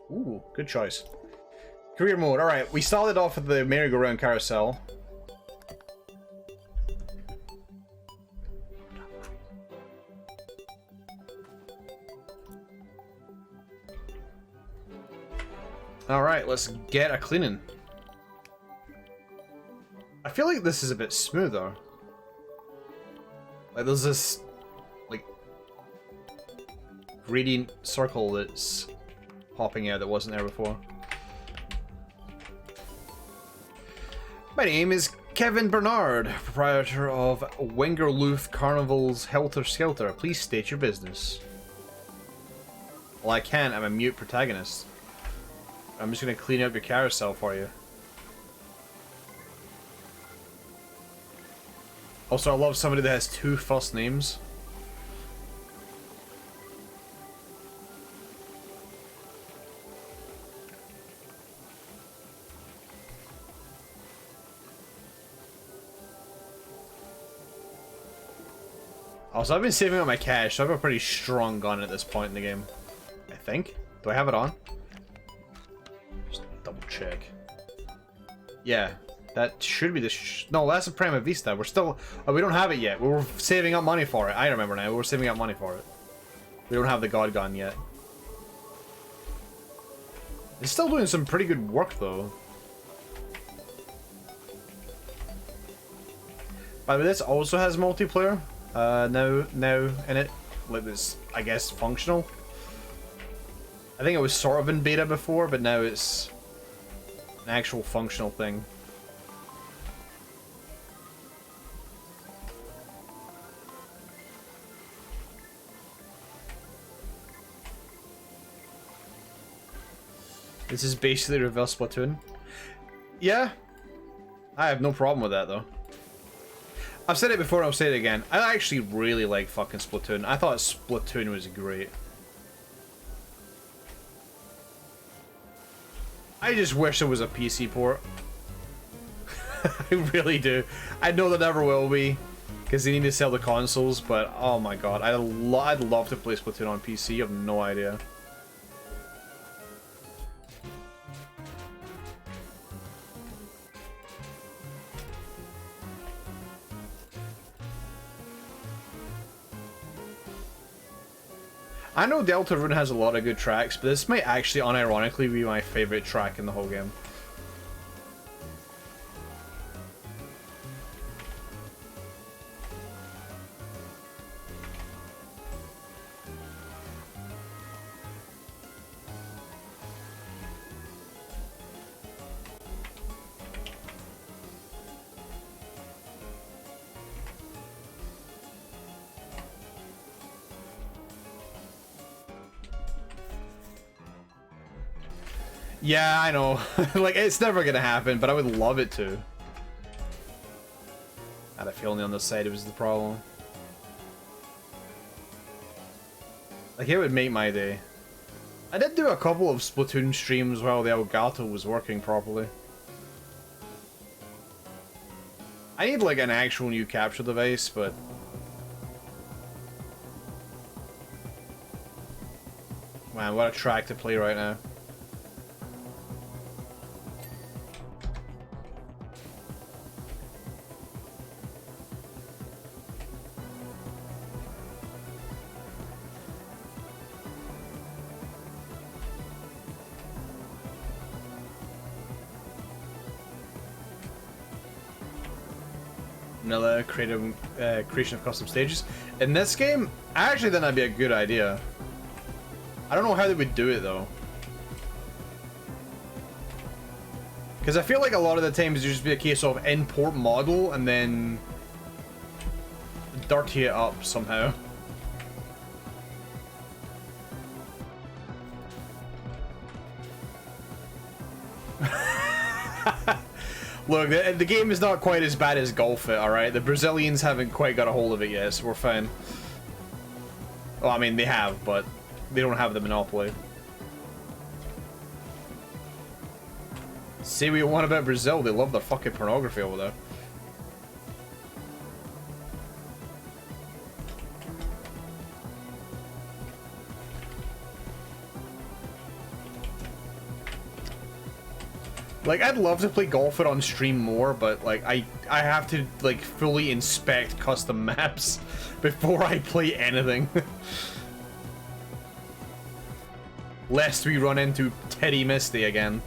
Ooh, good choice. Career mode. Alright, we started off with the merry-go-round carousel. Alright, let's get a cleaning. I feel like this is a bit smoother. Like there's this, like, gradient circle that's popping out that wasn't there before. My name is Kevin Bernard, proprietor of Wingerloof Carnival's Helter Skelter. Please state your business. Well, I can't. I'm a mute protagonist. I'm just gonna clean up your carousel for you. Also, I love somebody that has 2 first names. Also, I've been saving up my cash, so I have a pretty strong gun at this point in the game. I think. Do I have it on? Just double check. Yeah, that should be the no, that's a Prima Vista. We're still... Oh, we don't have it yet. We were saving up money for it. I remember now. We were saving up money for it. We don't have the God gun yet. It's still doing some pretty good work, though. By the way, this also has multiplayer. Now in it. Like this, I guess, functional. I think it was sort of in beta before, but now it's an actual functional thing. This is basically reverse Splatoon. Yeah, I have no problem with that though. I've said it before and I'll say it again. I actually really like fucking Splatoon. I thought Splatoon was great. I just wish there was a PC port. I really do. I know there never will be, because they need to sell the consoles, but oh my god, I'd love to play Splatoon on PC, you have no idea. I know Deltarune has a lot of good tracks, but this might actually unironically be my favorite track in the whole game. Yeah, I know. Like, it's never gonna happen, but I would love it to. I had a feeling on the side it was the problem. Like, it would make my day. I did do a couple of Splatoon streams while the Elgato was working properly. I need, like, an actual new capture device, but... Man, what a track to play right now. Vanilla creation of custom stages. In this game, I actually think that'd be a good idea. I don't know how they would do it though. Because I feel like a lot of the times it'd just be a case of import model and then dirty it up somehow. Look, the game is not quite as bad as Golf It, alright? The Brazilians haven't quite got a hold of it yet, so we're fine. Well, I mean, they have, but they don't have the monopoly. Say what you want about Brazil, they love their fucking pornography over there. Like, I'd love to play golf it on stream more, but like I have to like fully inspect custom maps before I play anything. Lest we run into Teddy Misty again.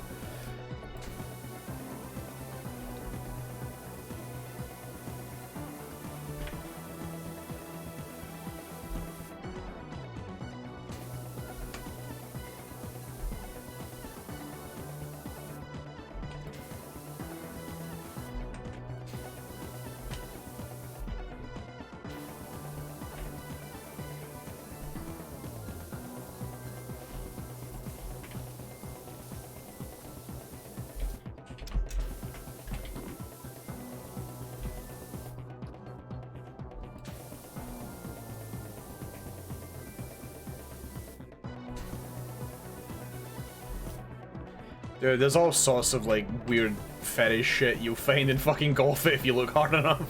Dude, there's all sorts of like weird fetish shit you'll find in fucking golf if you look hard enough.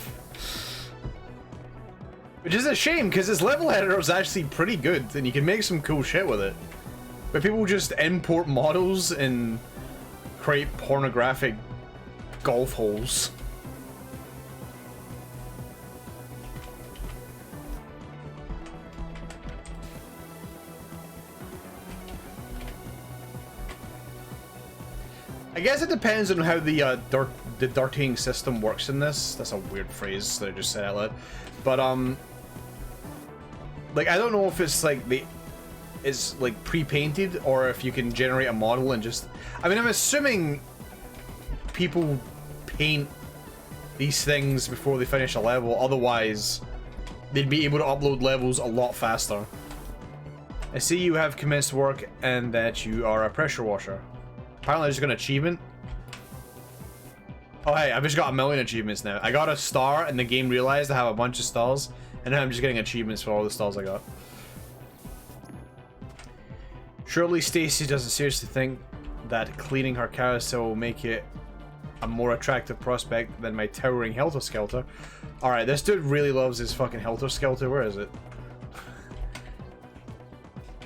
Which is a shame, because this level editor is actually pretty good, and you can make some cool shit with it. But people just import models and create pornographic golf holes. I guess it depends on how the dirtying system works in this. That's a weird phrase that I just said out loud. But like I don't know if it's like it's like pre-painted or if you can generate a model and just. I mean, I'm assuming people paint these things before they finish a level. Otherwise, they'd be able to upload levels a lot faster. I see you have commenced work and that you are a pressure washer. Apparently I just got an achievement. Oh hey, I've just got 1 million achievements now. I got a star and the game realized I have a bunch of stars, and now I'm just getting achievements for all the stars I got. Surely Stacy doesn't seriously think that cleaning her carousel will make it a more attractive prospect than my towering Helter Skelter. Alright, this dude really loves his fucking Helter Skelter. Where is it?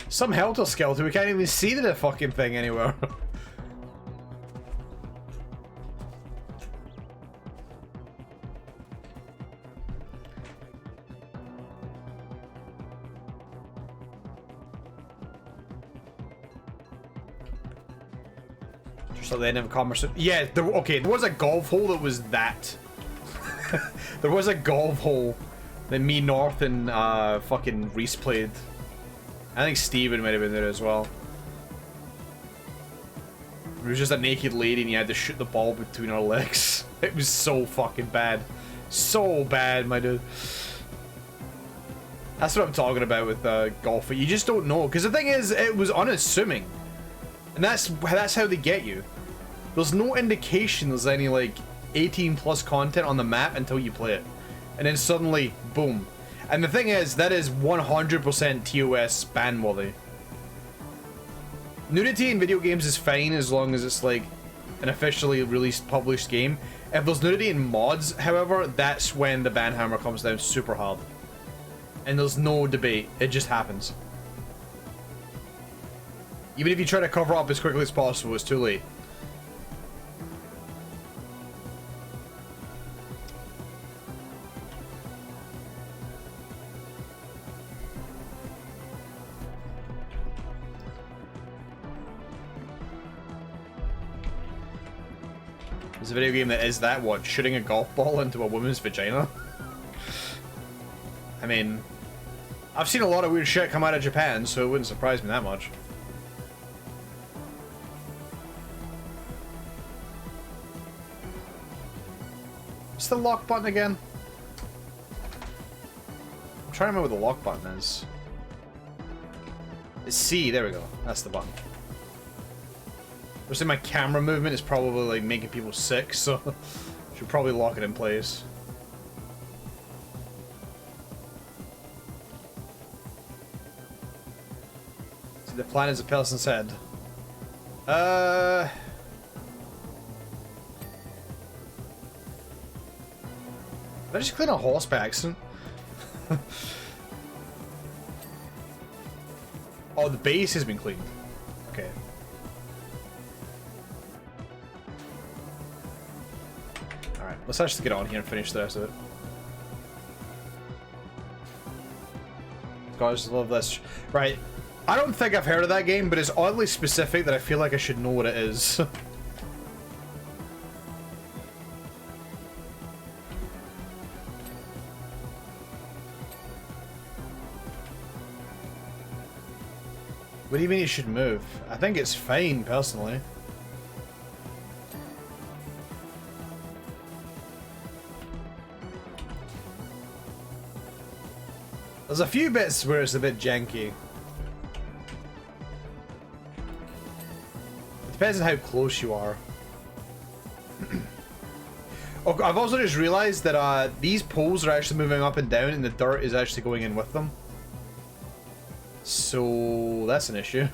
Some Helter Skelter, we can't even see the fucking thing anywhere. So the end of a conversation. Yeah, okay, there was a golf hole that was that. There was a golf hole that me, North, and fucking Reese played. I think Steven might have been there as well. It was just a naked lady and you had to shoot the ball between her legs. It was so fucking bad. So bad, my dude. That's what I'm talking about with golf. You just don't know. Because the thing is, it was unassuming. And that's how they get you. There's no indication there's any like 18 plus content on the map until you play it. And then suddenly, boom. And the thing is, that is 100% TOS ban worthy. Nudity in video games is fine as long as it's like an officially released published game. If there's nudity in mods, however, that's when the ban hammer comes down super hard. And there's no debate, it just happens. Even if you try to cover up as quickly as possible, it's too late. There's a video game that is that, what, shooting a golf ball into a woman's vagina? I mean, I've seen a lot of weird shit come out of Japan, so it wouldn't surprise me that much. What's the lock button again? I'm trying to remember what the lock button is. It's C, there we go. That's the button. Obviously my camera movement is probably like making people sick, so should probably lock it in place. So the plan is a person said. Did I just clean a horse by accident? Oh, the base has been cleaned. Okay. Let's actually get on here and finish the rest of it. Guys, love this. Right. I don't think I've heard of that game, but it's oddly specific that I feel like I should know what it is. What do you mean it should move? I think it's fine, personally. There's a few bits where it's a bit janky. It depends on how close you are. Oh, I've also just realized that these poles are actually moving up and down and the dirt is actually going in with them. So that's an issue.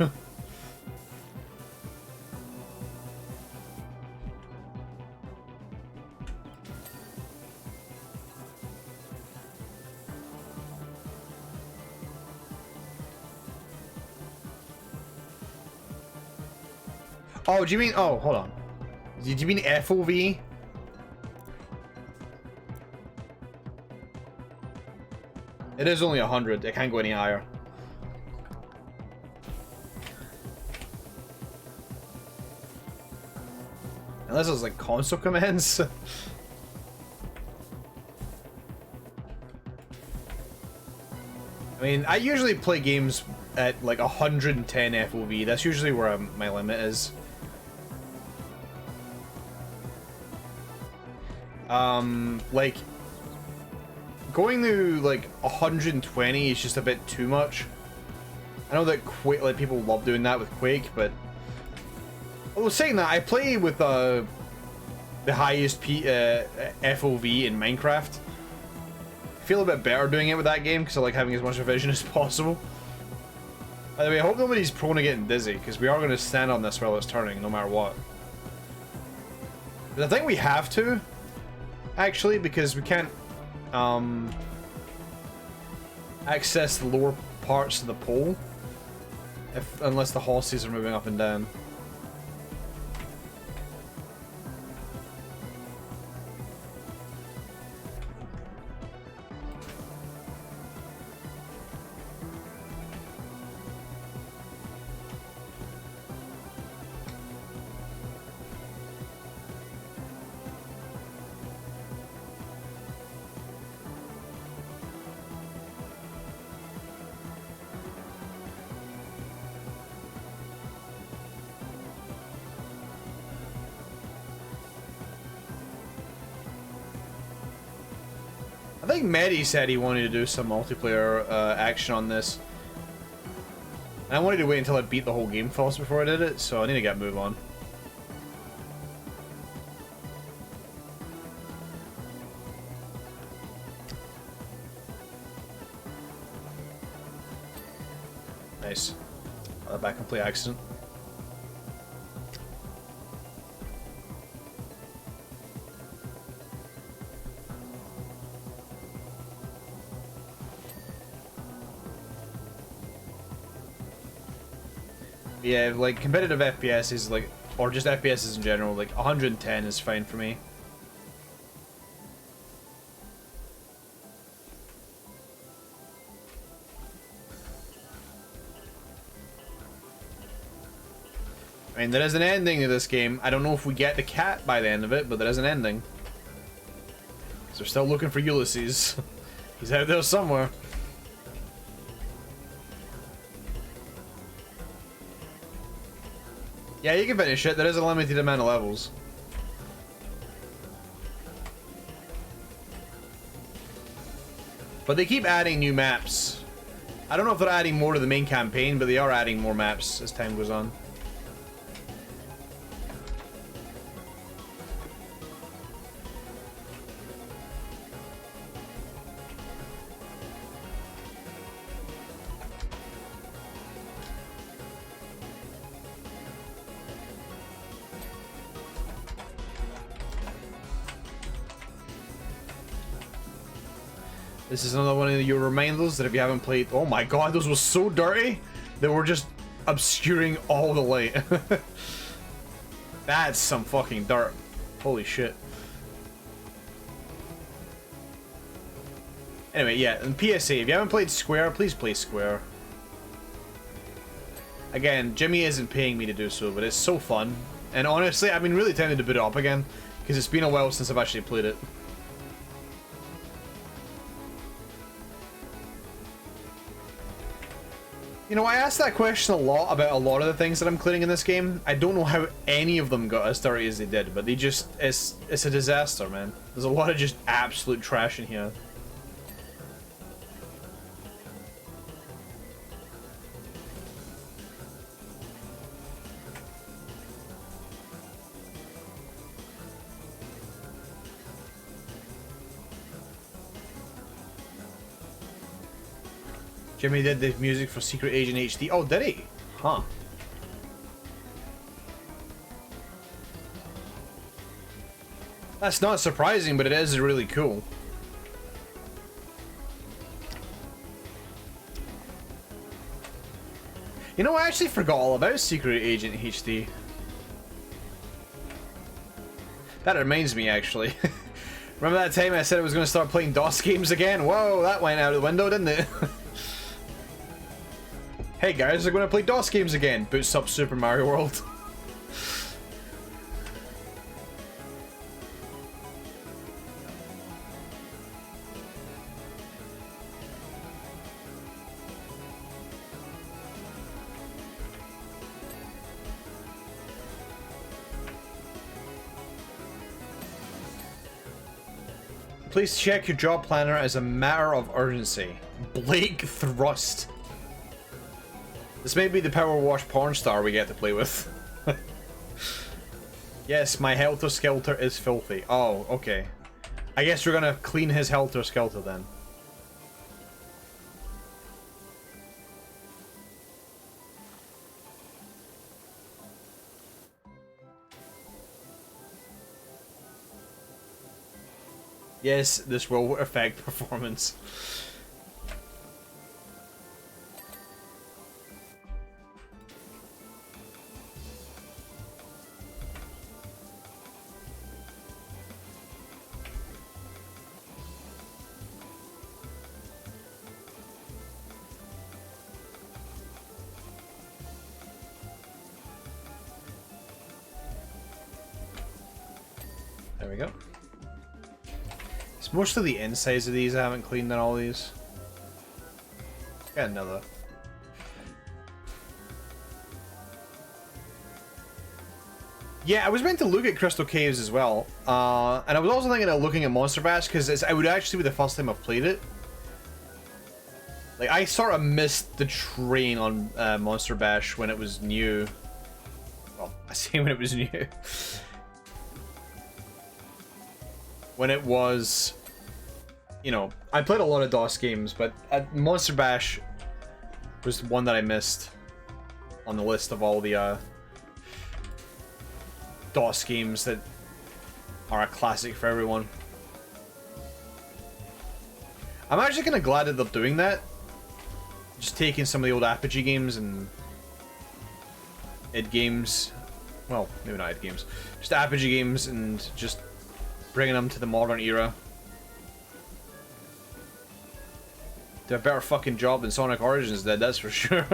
Oh, do you mean? Oh, hold on. Did you mean FOV? It is only 100. It can't go any higher. Unless it's like console commands. I mean, I usually play games at like 110 FOV. That's usually where my limit is. Like going to like 120 is just a bit too much. I know that Quake, like people love doing that with Quake, but I was saying that I play with the highest FOV in Minecraft. I feel a bit better doing it with that game because I like having as much vision as possible. By the way, I hope nobody's prone to getting dizzy because we are going to stand on this while it's turning, no matter what. But I think we have to, actually, because we can't access the lower parts of the pole unless the horses are moving up and down. I think Medi said he wanted to do some multiplayer action on this. And I wanted to wait until I beat the whole game first before I did it, so I need to get a move on. Nice. By complete accident. Yeah, like competitive FPS is like, or just FPS in general, like 110 is fine for me. I mean, there is an ending to this game. I don't know if we get the cat by the end of it, but there is an ending. Because they're still looking for Ulysses. He's out there somewhere. Yeah, you can finish it. There is a limited amount of levels. But they keep adding new maps. I don't know if they're adding more to the main campaign, but they are adding more maps as time goes on. This is another one of your reminders that if you haven't played... Oh my god, those were so dirty! They were just obscuring all the light. That's some fucking dirt. Holy shit. Anyway, yeah, and PSA, if you haven't played Square, please play Square. Again, Jimmy isn't paying me to do so, but it's so fun. And honestly, I've been really tempted to boot it up again, because it's been a while since I've actually played it. You know, I asked that question a lot about a lot of the things that I'm clearing in this game. I don't know how any of them got as dirty as they did, but they just... It's a disaster, man. There's a lot of just absolute trash in here. Jimmy did the music for Secret Agent HD. Oh, did he? Huh. That's not surprising, but it is really cool. You know, I actually forgot all about Secret Agent HD. That reminds me, actually. Remember that time I said I was going to start playing DOS games again? Whoa, that went out of the window, didn't it? Hey guys, we're going to play DOS games again. Boots up Super Mario World. Please check your job planner as a matter of urgency. Blake Thrust. This may be the PowerWash porn star we get to play with. Yes, my Helter Skelter is filthy. Oh, okay. I guess we're gonna clean his Helter Skelter then. Yes, this will affect performance. There we go. It's mostly the insides of these I haven't cleaned on all these. Got another. Yeah, I was meant to look at Crystal Caves as well. And I was also thinking of looking at Monster Bash, because it would actually be the first time I've played it. Like, I sort of missed the train on Monster Bash when it was new. Well, I say when it was new. When it was, you know, I played a lot of DOS games, but Monster Bash was one that I missed on the list of all the DOS games that are a classic for everyone. I'm actually kind of glad that they're doing that. Just taking some of the old Apogee games and id games, well, maybe not id games, just Apogee games, and just bringing them to the modern era. Did a better fucking job than Sonic Origins did, that's for sure.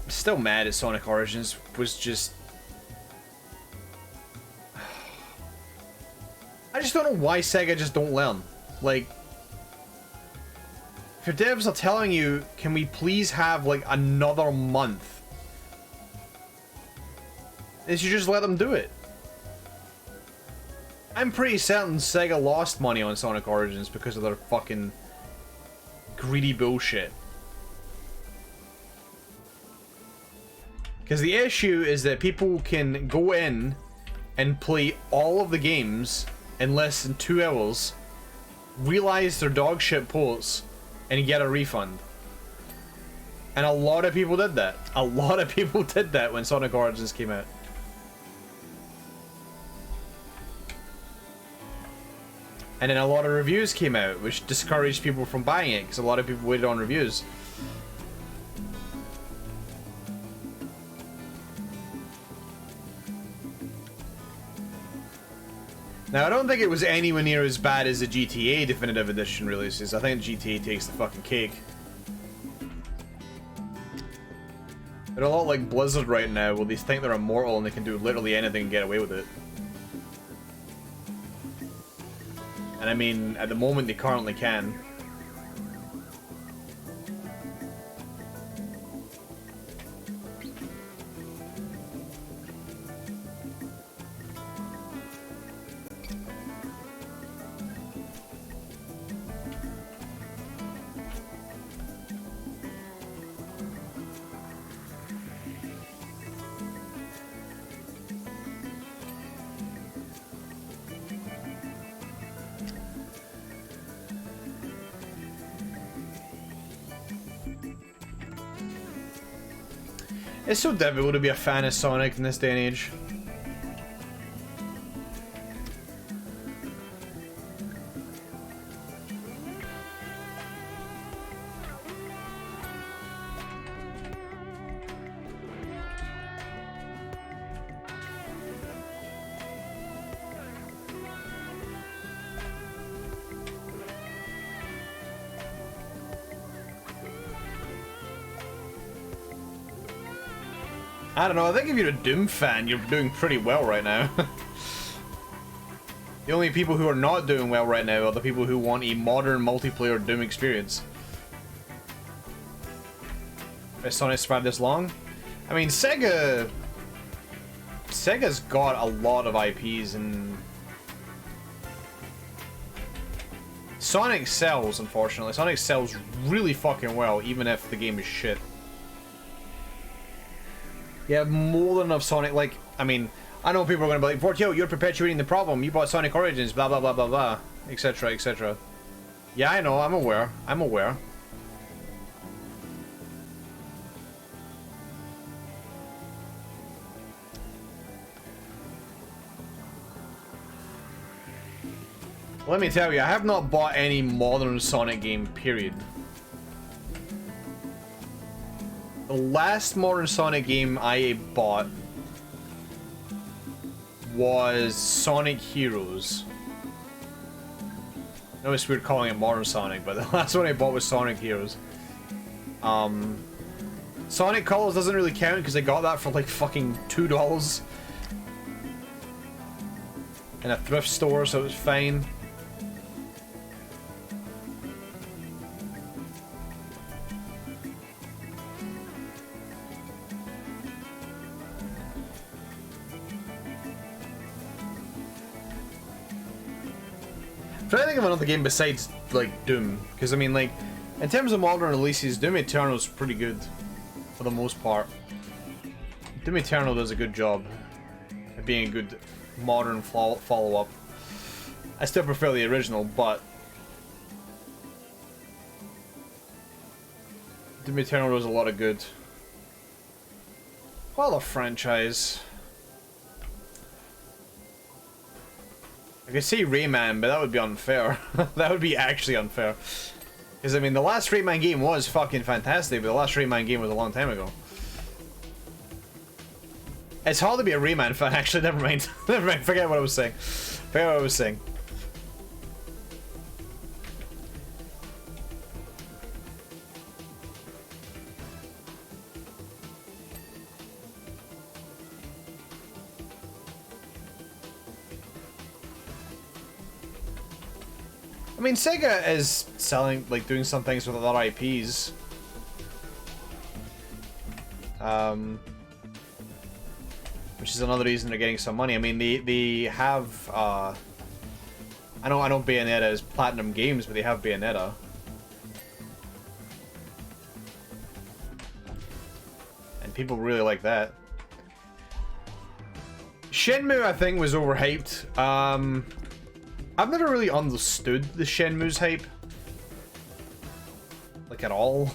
I'm still mad at Sonic Origins. Was just... I just don't know why Sega just don't learn. Like, if your devs are telling you, can we please have like another month? They should just let them do it. I'm pretty certain Sega lost money on Sonic Origins because of their fucking greedy bullshit. Because the issue is that people can go in and play all of the games in less than 2 hours, realize they're dog shit ports, and get a refund. And a lot of people did that. A lot of people did that when Sonic Origins came out. And then a lot of reviews came out, which discouraged people from buying it, because a lot of people waited on reviews. Now, I don't think it was anywhere near as bad as the GTA Definitive Edition releases. I think GTA takes the fucking cake. They're a lot like Blizzard right now, where they think they're immortal and they can do literally anything and get away with it. And I mean, at the moment they currently can. It's so difficult to be a fan of Sonic in this day and age. I don't know, I think if you're a Doom fan, you're doing pretty well right now. The only people who are not doing well right now are the people who want a modern multiplayer Doom experience. Has Sonic survived this long? I mean, Sega's got a lot of IPs, and Sonic sells, unfortunately. Sonic sells really fucking well, even if the game is shit. You have more than enough Sonic, like, I mean, I know people are going to be like, Vortio, you're perpetuating the problem, you bought Sonic Origins, blah blah blah blah blah, etc, etc. Yeah, I know, I'm aware, I'm aware. Let me tell you, I have not bought any modern Sonic game, period. The last modern Sonic game I bought was Sonic Heroes. I know it's weird calling it modern Sonic, but the last one I bought was Sonic Heroes. Sonic Colors doesn't really count because I got that for like fucking $2 in a thrift store, so it was fine. I'm trying to think of another game besides, like, Doom. Because, I mean, like, in terms of modern releases, Doom Eternal's pretty good. For the most part. Doom Eternal does a good job at being a good modern follow-up. I still prefer the original, but Doom Eternal does a lot of good. Well, a franchise. I could say Rayman, but that would be unfair. That would be actually unfair. Because, I mean, the last Rayman game was fucking fantastic, but the last Rayman game was a long time ago. It's hard to be a Rayman fan, actually. Never mind. Never mind. Forget what I was saying. Forget what I was saying. I mean, Sega is selling, like, doing some things with other IPs. Which is another reason they're getting some money. I mean, they have, I know Bayonetta is Platinum Games, but they have Bayonetta. And people really like that. Shenmue, I think, was overhyped. I've never really understood the Shenmue's hype. Like, at all.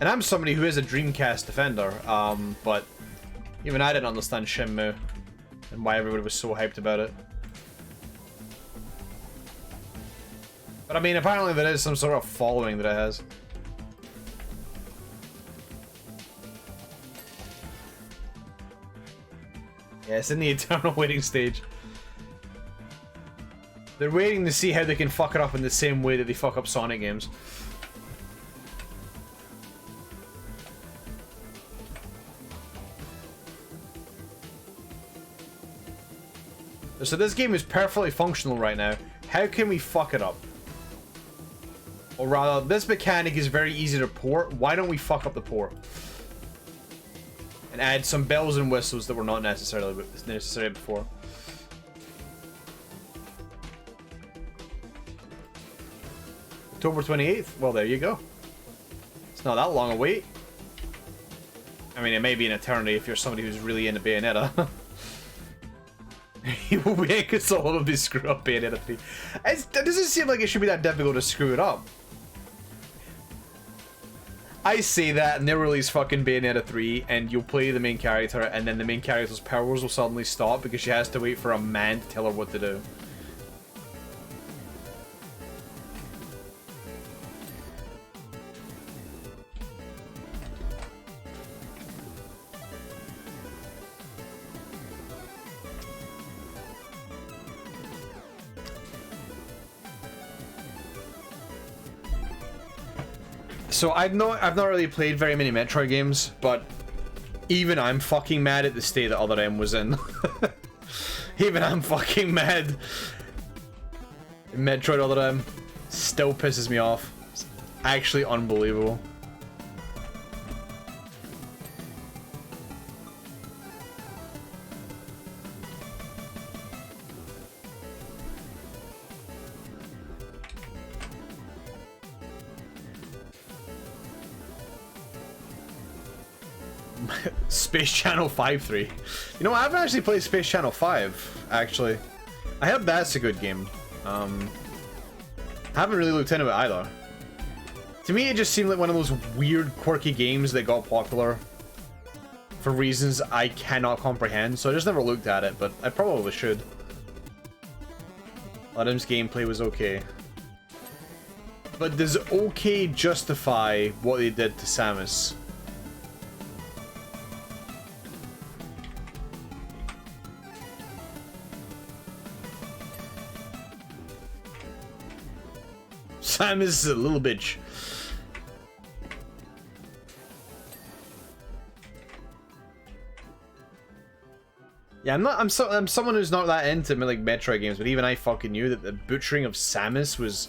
And I'm somebody who is a Dreamcast defender, but even I didn't understand Shenmue. and why everybody was so hyped about it. But I mean, apparently there is some sort of following that it has. Yeah, it's in the eternal waiting stage. They're waiting to see how they can fuck it up in the same way that they fuck up Sonic games. So this game is perfectly functional right now. How can we fuck it up? Or rather, this mechanic is very easy to port. Why don't we fuck up the port? And add some bells and whistles that were not necessary before. October 28th? Well, there you go. It's not that long a wait. I mean, it may be an eternity if you're somebody who's really into Bayonetta. You will make it so little bit screw up Bayonetta 3. It doesn't seem like it should be that difficult to screw it up. I say that and they'll release fucking Bayonetta 3 and you'll play the main character and then the main character's powers will suddenly stop because she has to wait for a man to tell her what to do. So I've not really played very many Metroid games, but even I'm fucking mad at the state that Other M was in. Even I'm fucking mad. Metroid Other M still pisses me off. It's actually unbelievable. Space Channel 5-3. You know, I haven't actually played Space Channel 5, actually. I heard that's a good game. I haven't really looked into it either. To me, it just seemed like one of those weird, quirky games that got popular for reasons I cannot comprehend, so I just never looked at it, but I probably should. Adam's gameplay was okay. But does okay justify what they did to Samus? Samus is a little bitch. Yeah, I'm someone who's not that into like Metroid games, but even I fucking knew that the butchering of Samus was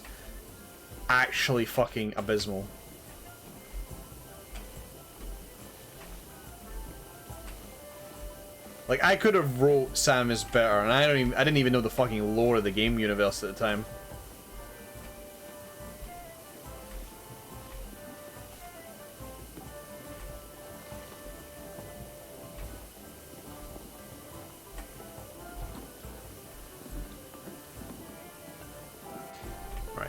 actually fucking abysmal. Like I could have wrote Samus better, and I didn't even know the fucking lore of the game universe at the time.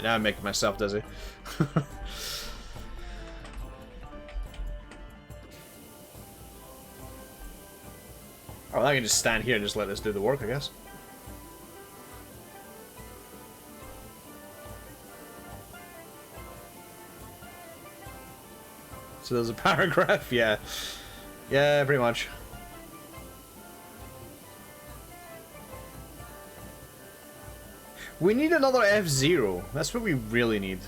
Now I'm making myself dizzy. Oh, I can just stand here and just let this do the work, I guess. So there's a paragraph, yeah. Yeah, pretty much. We need another F-Zero. That's what we really need.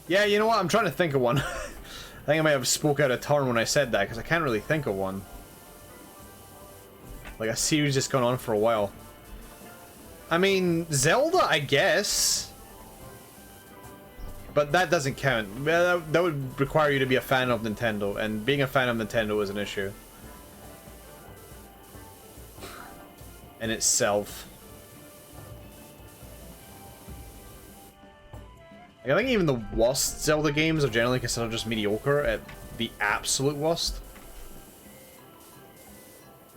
Yeah, you know what? I'm trying to think of one. I think I might have spoke out of turn when I said that, because I can't really think of one. Like, a series just gone on for a while. I mean, Zelda, I guess. But that doesn't count. That would require you to be a fan of Nintendo, and being a fan of Nintendo is an issue. in itself. Like, I think even the worst Zelda games are generally considered just mediocre at the absolute worst.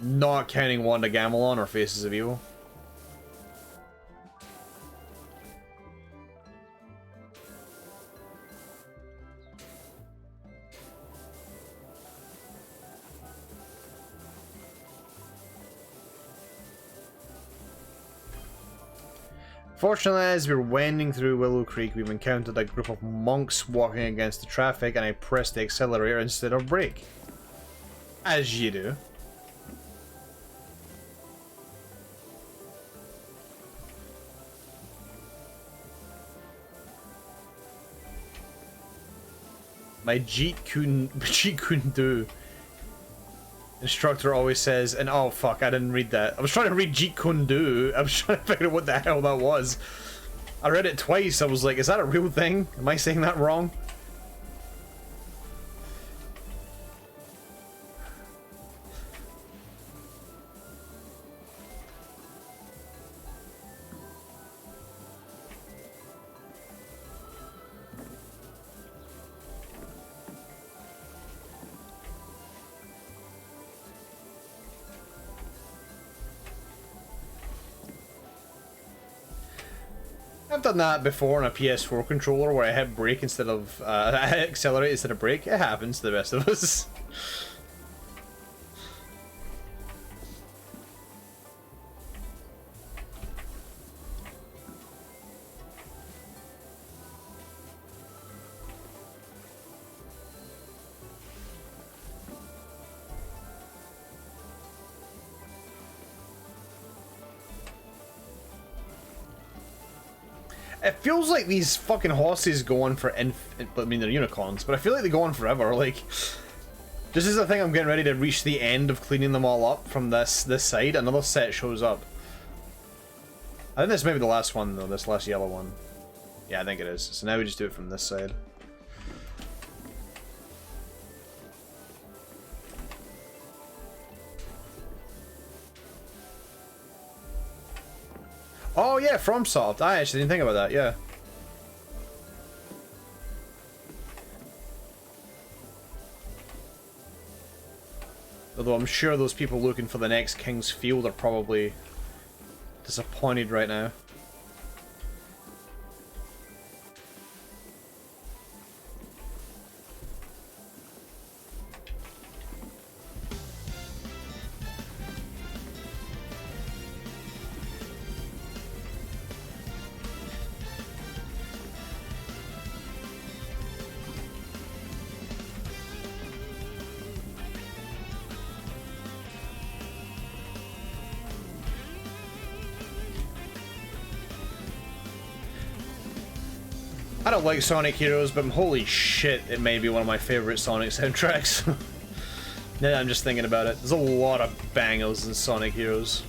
Not counting Wanda Gamelon or Faces of Evil. Fortunately, as we were wending through Willow Creek, we've encountered a group of monks walking against the traffic, and I pressed the accelerator instead of brake. As you do. My Jeet couldn't do. Instructor always says, and oh fuck, I didn't read that. I was trying to read Jeet Kune Do. I was trying to figure out what the hell that was. I read it twice. I was like, is that a real thing? Am I saying that wrong? I've done that before on a PS4 controller where I hit brake instead of I hit accelerate instead of brake. It happens to the best of us. It feels like these fucking horses go on for I mean, they're unicorns, but I feel like they go on forever. Like, this is the thing. I'm getting ready to reach the end of cleaning them all up from this side. Another set shows up. I think this may be the last one though. This last yellow one. Yeah, I think it is. So now we just do it from this side. Oh yeah, FromSoft. I actually didn't think about that, yeah. Although I'm sure those people looking for the next King's Field are probably disappointed right now. I don't like Sonic Heroes, but holy shit, it may be one of my favorite Sonic soundtracks. Now that I'm just thinking about it, there's a lot of bangers in Sonic Heroes.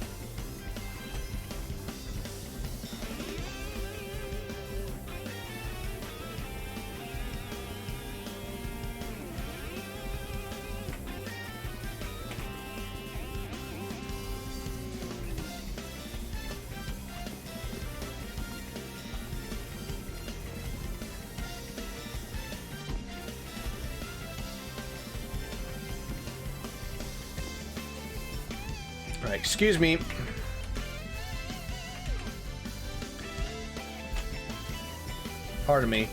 Excuse me. Pardon me.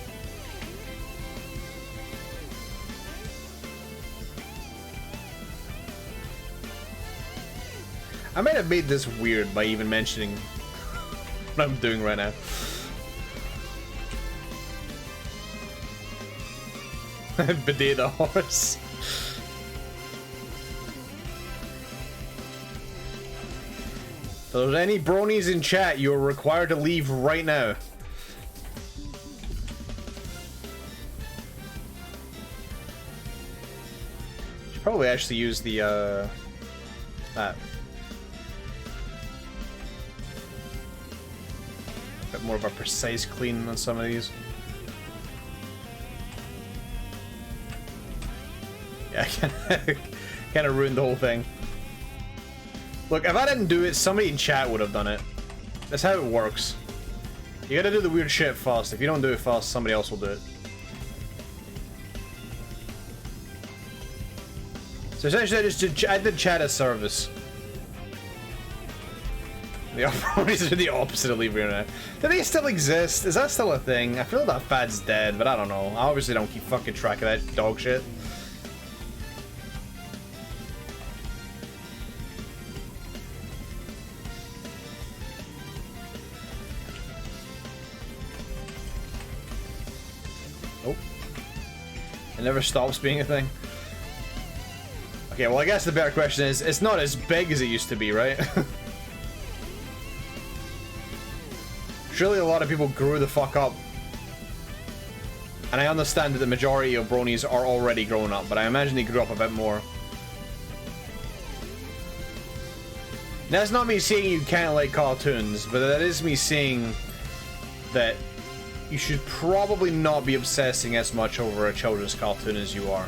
I might have made this weird by even mentioning what I'm doing right now. Bidet the horse. If there's any bronies in chat, you are required to leave right now. Should probably actually use the that. A bit more of a precise clean on some of these. Yeah, I kind of ruined the whole thing. Look, if I didn't do it, somebody in chat would have done it. That's how it works. You gotta do the weird shit fast. If you don't do it fast, somebody else will do it. So essentially, I did chat as service. The opportunities are the opposite of leaving internet. Do they still exist? Is that still a thing? I feel that fad's dead, but I don't know. I obviously don't keep fucking track of that dog shit. Oh. It never stops being a thing. Okay, well I guess the better question is, it's not as big as it used to be, right? Surely a lot of people grew the fuck up. And I understand that the majority of bronies are already grown up, but I imagine they grew up a bit more. That's not me saying you can't like cartoons, but that is me saying that you should probably not be obsessing as much over a children's cartoon as you are.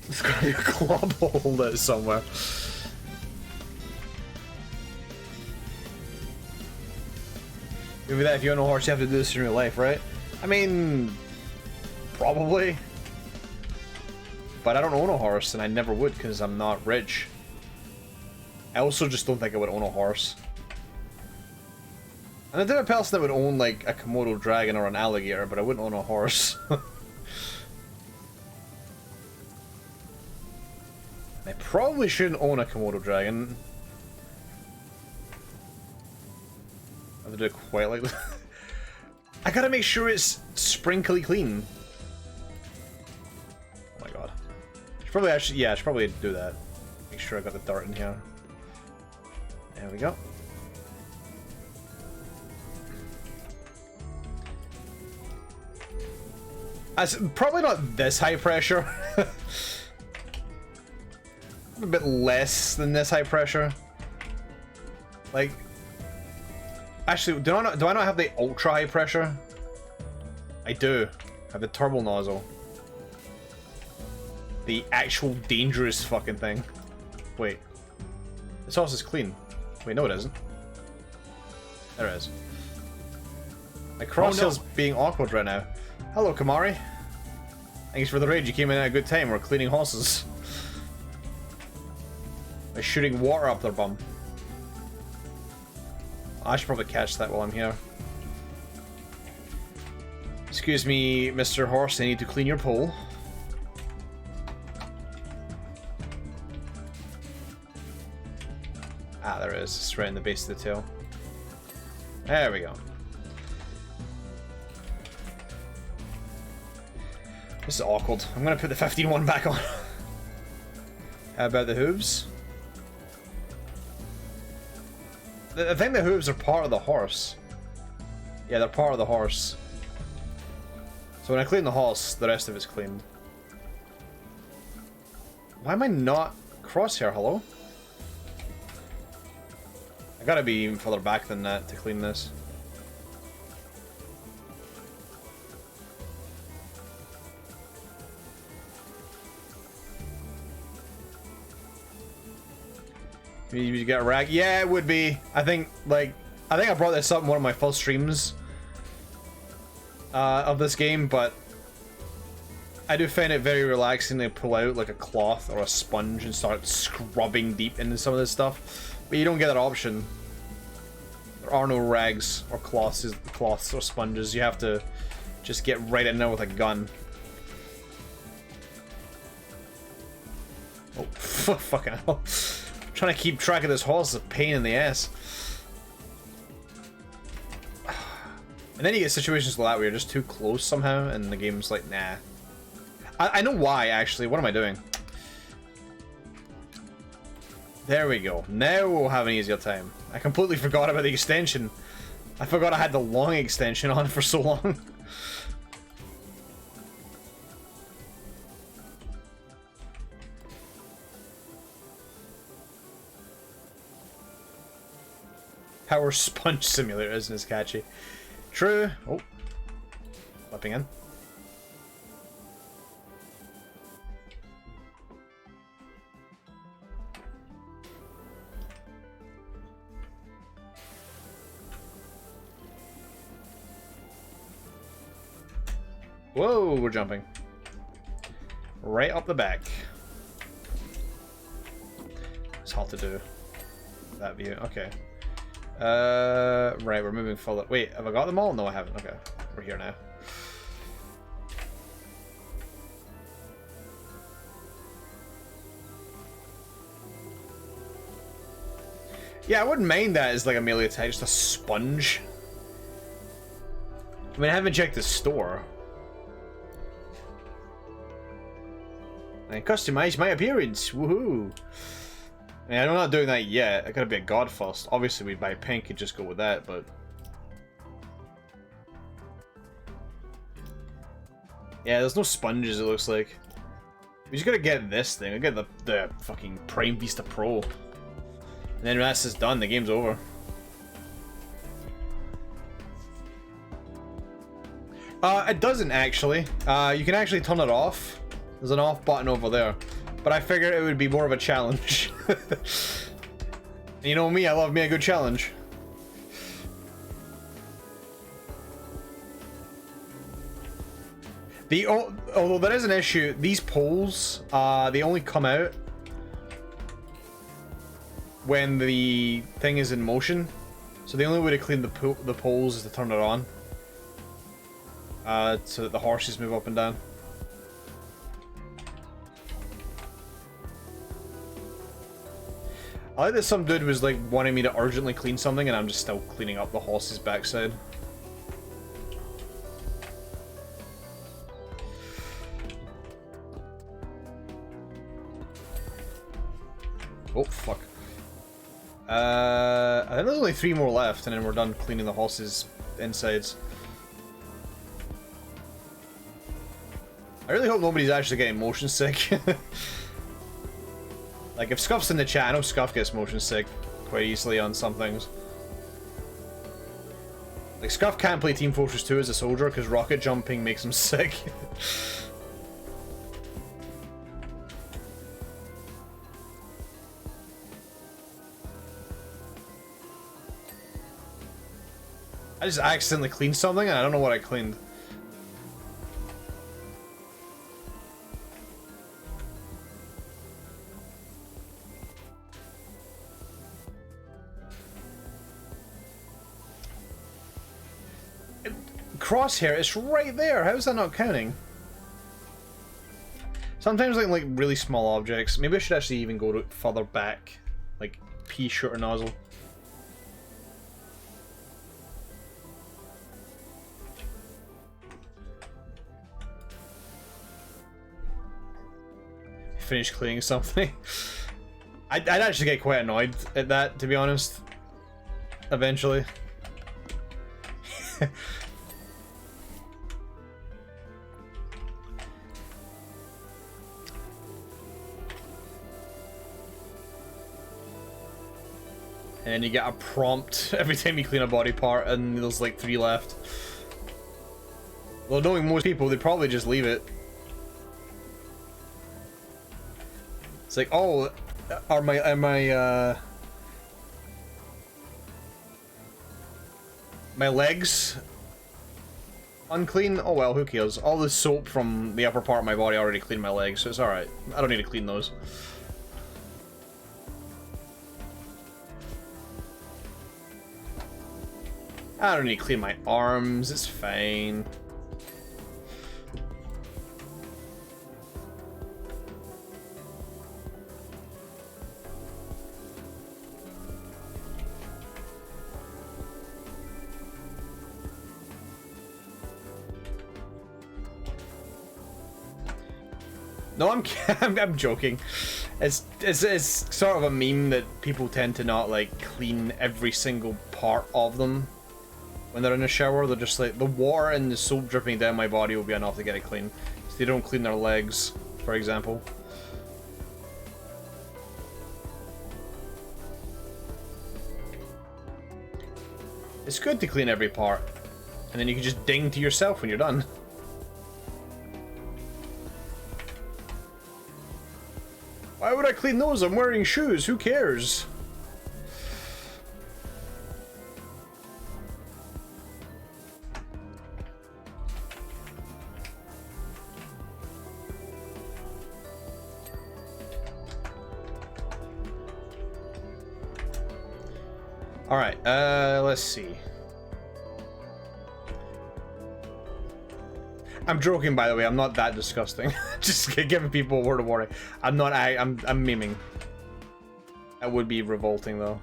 It's got to be a club holder somewhere. Maybe that if you own a horse, you have to do this in real life, right? I mean, probably. But I don't own a horse, and I never would because I'm not rich. I also just don't think I would own a horse. And I did a person that would own like a Komodo dragon or an alligator, but I wouldn't own a horse. I probably shouldn't own a Komodo dragon. I have to do it quite like that. I gotta make sure it's sprinkly clean. Oh my god. I should probably actually, yeah, I should probably do that. Make sure I got the dart in here. There we go. It's probably not this high pressure. A bit less than this high pressure. Like, actually, do I not have the ultra high pressure? I do. I have the turbo nozzle. The actual dangerous fucking thing. Wait. The sauce is clean. Wait, no it isn't. There it is. My crosshair's being awkward right now. Hello, Kamari. Thanks for the raid. You came in at a good time. We're cleaning horses. By shooting water up their bum. I should probably catch that while I'm here. Excuse me, Mr. Horse, I need to clean your pole. Ah, there it is. It's right in the base of the tail. There we go. This is awkward. I'm gonna put the 15-1 back on. How about the hooves? I think the hooves are part of the horse. Yeah, they're part of the horse. So when I clean the horse, the rest of it's cleaned. Why am I not crosshair? Hello? I gotta be even further back than that to clean this. You got a rag? Yeah, it would be. I think I brought this up in one of my first streams of this game, but I do find it very relaxing to pull out like a cloth or a sponge and start scrubbing deep into some of this stuff. But you don't get that option. There are no rags or cloths or sponges. You have to just get right in there with a gun. Oh, fucking hell. Trying to keep track of this horse is a pain in the ass. And then you get situations like that where you're just too close somehow and the game's like, nah. I know why, actually. What am I doing? There we go. Now we'll have an easier time. I completely forgot about the extension. I forgot I had the long extension on for so long. Power Sponge Simulator isn't as catchy. True. Oh. Flipping in. Whoa, we're jumping. Right up the back. It's hard to do. That view. Okay. Right, we're moving forward. Wait, have I got them all? No, I haven't. Okay. We're here now. Yeah, I wouldn't mind that as like a melee attack, just a sponge. I mean, I haven't checked the store. I customize my appearance. Woohoo! I mean, I'm not doing that yet. I gotta be a god first. Obviously, we'd buy pink and just go with that, but yeah, there's no sponges. It looks like we just gotta get this thing. I get the fucking Prime Vista Pro, and then when that's just done, the game's over. It doesn't actually. You can actually turn it off. There's an off button over there. But I figured it would be more of a challenge. You know me, I love me a good challenge. Although there is an issue, these poles, they only come out when the thing is in motion. So the only way to clean the poles is to turn it on. So that the horses move up and down. I like that some dude was like wanting me to urgently clean something and I'm just still cleaning up the horse's backside. Oh, fuck. I think there's only 3 more left and then we're done cleaning the horse's insides. I really hope nobody's actually getting motion sick. Like, if Scuff's in the chat, I know Scuff gets motion sick quite easily on some things. Like, Scuff can't play Team Fortress 2 as a soldier because rocket jumping makes him sick. I just accidentally cleaned something and I don't know what I cleaned. Crosshair, it's right there. How is that not counting? Sometimes like really small objects. Maybe I should actually even go further back, like pea shooter nozzle. Finish cleaning something. I'd actually get quite annoyed at that, to be honest. Eventually. And you get a prompt every time you clean a body part, and there's like 3 left. Well, knowing most people, they'd probably just leave it. It's like, oh, are my legs unclean? Oh well, who cares? All the soap from the upper part of my body already cleaned my legs, so it's alright. I don't need to clean those. I don't need to clean my arms, it's fine. No, I'm joking. It's sort of a meme that people tend to not like clean every single part of them when they're in a shower. They're just like, the water and the soap dripping down my body will be enough to get it clean. So they don't clean their legs, for example. It's good to clean every part, and then you can just ding to yourself when you're done. Why would I clean those? I'm wearing shoes. Who cares? Alright, let's see. I'm joking, by the way. I'm not that disgusting. Just giving people a word of warning. I'm not. I'm memeing. That would be revolting, though.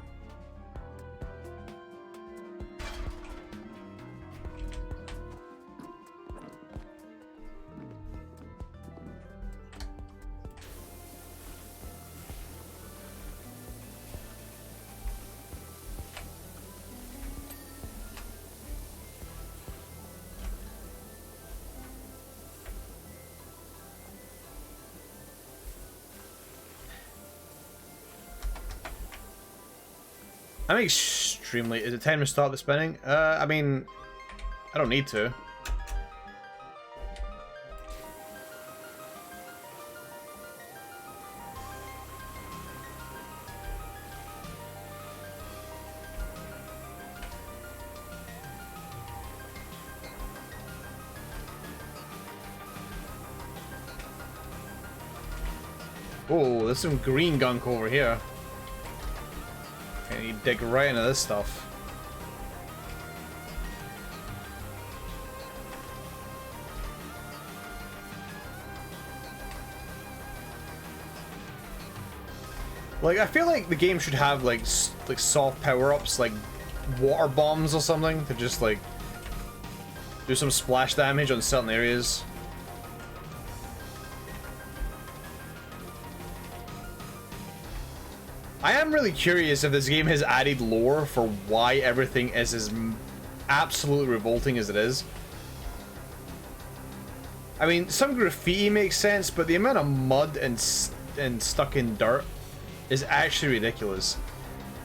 I'm extremely... Is it time to start the spinning? I mean... I don't need to. Oh, there's some green gunk over here. And you dig right into this stuff. Like, I feel like the game should have like soft power-ups, like water bombs or something, to just like do some splash damage on certain areas. I am really curious if this game has added lore for why everything is as absolutely revolting as it is. I mean, some graffiti makes sense, but the amount of mud and stuck in dirt is actually ridiculous.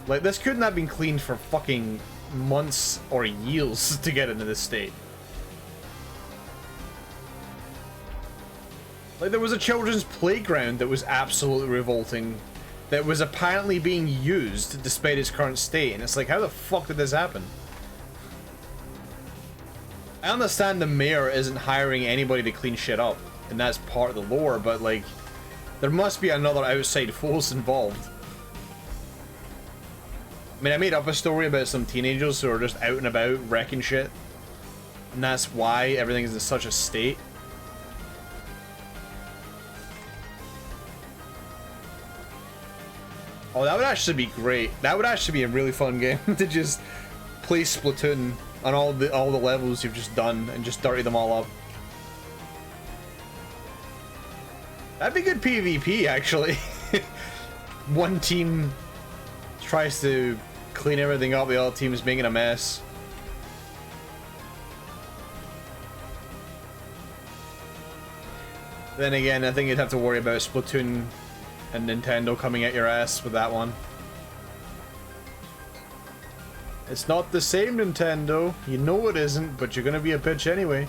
Like, this couldn't have been cleaned for fucking months or years to get into this state. Like, there was a children's playground that was absolutely revolting, that was apparently being used despite its current state, and it's like, how the fuck did this happen? I understand the mayor isn't hiring anybody to clean shit up, and that's part of the lore, but like, there must be another outside force involved. I mean, I made up a story about some teenagers who are just out and about wrecking shit, and that's why everything is in such a state. Oh, that would actually be great. That would actually be a really fun game to just play Splatoon on all the levels you've just done and just dirty them all up. That'd be good PvP, actually. One team tries to clean everything up, the other team is making a mess. Then again, I think you'd have to worry about Splatoon and Nintendo coming at your ass with that one. It's not the same, Nintendo. You know it isn't, but you're gonna be a bitch anyway.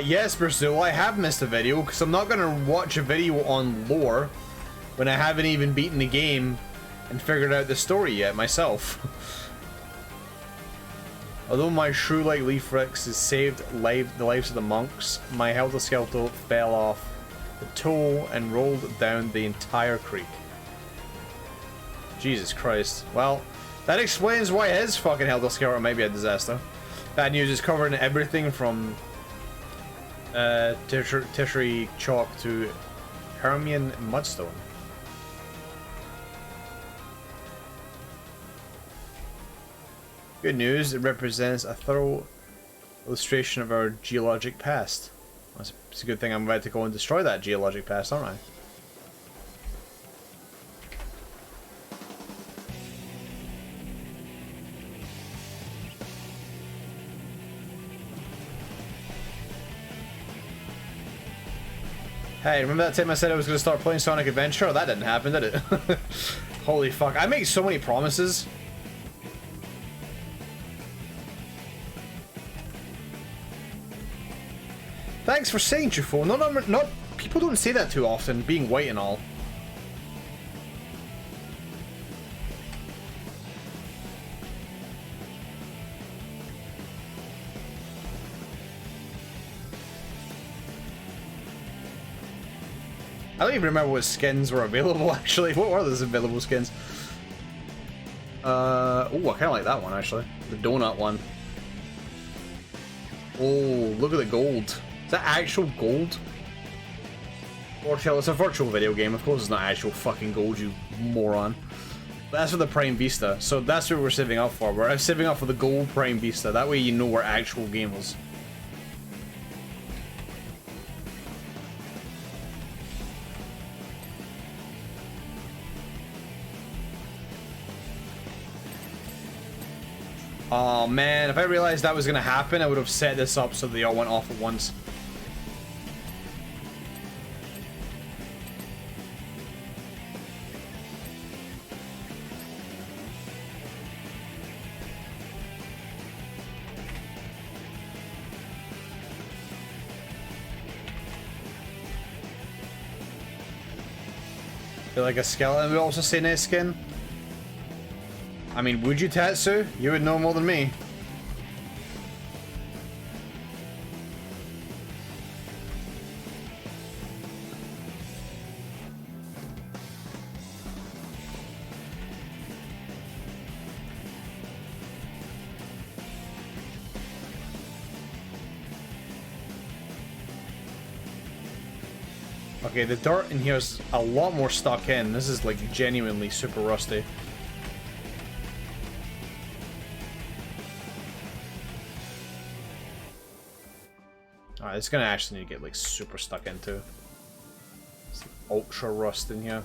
Yes, Brazil, I have missed a video, because I'm not going to watch a video on lore when I haven't even beaten the game and figured out the story yet myself. Although my shrew-like leaf ricks has saved the lives of the monks, my helter-skelter fell off the toe and rolled down the entire creek. Jesus Christ. Well, that explains why his fucking helter-skelter might be a disaster. Bad news is covering everything from tertiary chalk to Permian mudstone. Good news, it represents a thorough illustration of our geologic past. It's a good thing I'm about to go and destroy that geologic past, aren't I? Hey, remember that time I said I was going to start playing Sonic Adventure? That didn't happen, did it? Holy fuck. I make so many promises. Thanks for saying, Jufo. Not people don't say that too often, being white and all. I don't even remember what skins were available, actually. What were those available skins? Oh, I kind of like that one, actually. The donut one. Oh, look at the gold. Is that actual gold? Well, it's a virtual video game. Of course it's not actual fucking gold, you moron. But that's for the Prime Vista. So that's what we're saving up for. We're saving up for the gold Prime Vista. That way you know we're actual gamers. Oh man, if I realized that was gonna happen, I would have set this up so they all went off at once. Feel like a skeleton would also say nice skin. I mean, would you, Tatsu? You would know more than me. Okay, the dirt in here is a lot more stuck in. This is like genuinely super rusty. Alright, it's gonna actually need to get like super stuck into. It's like ultra rust in here.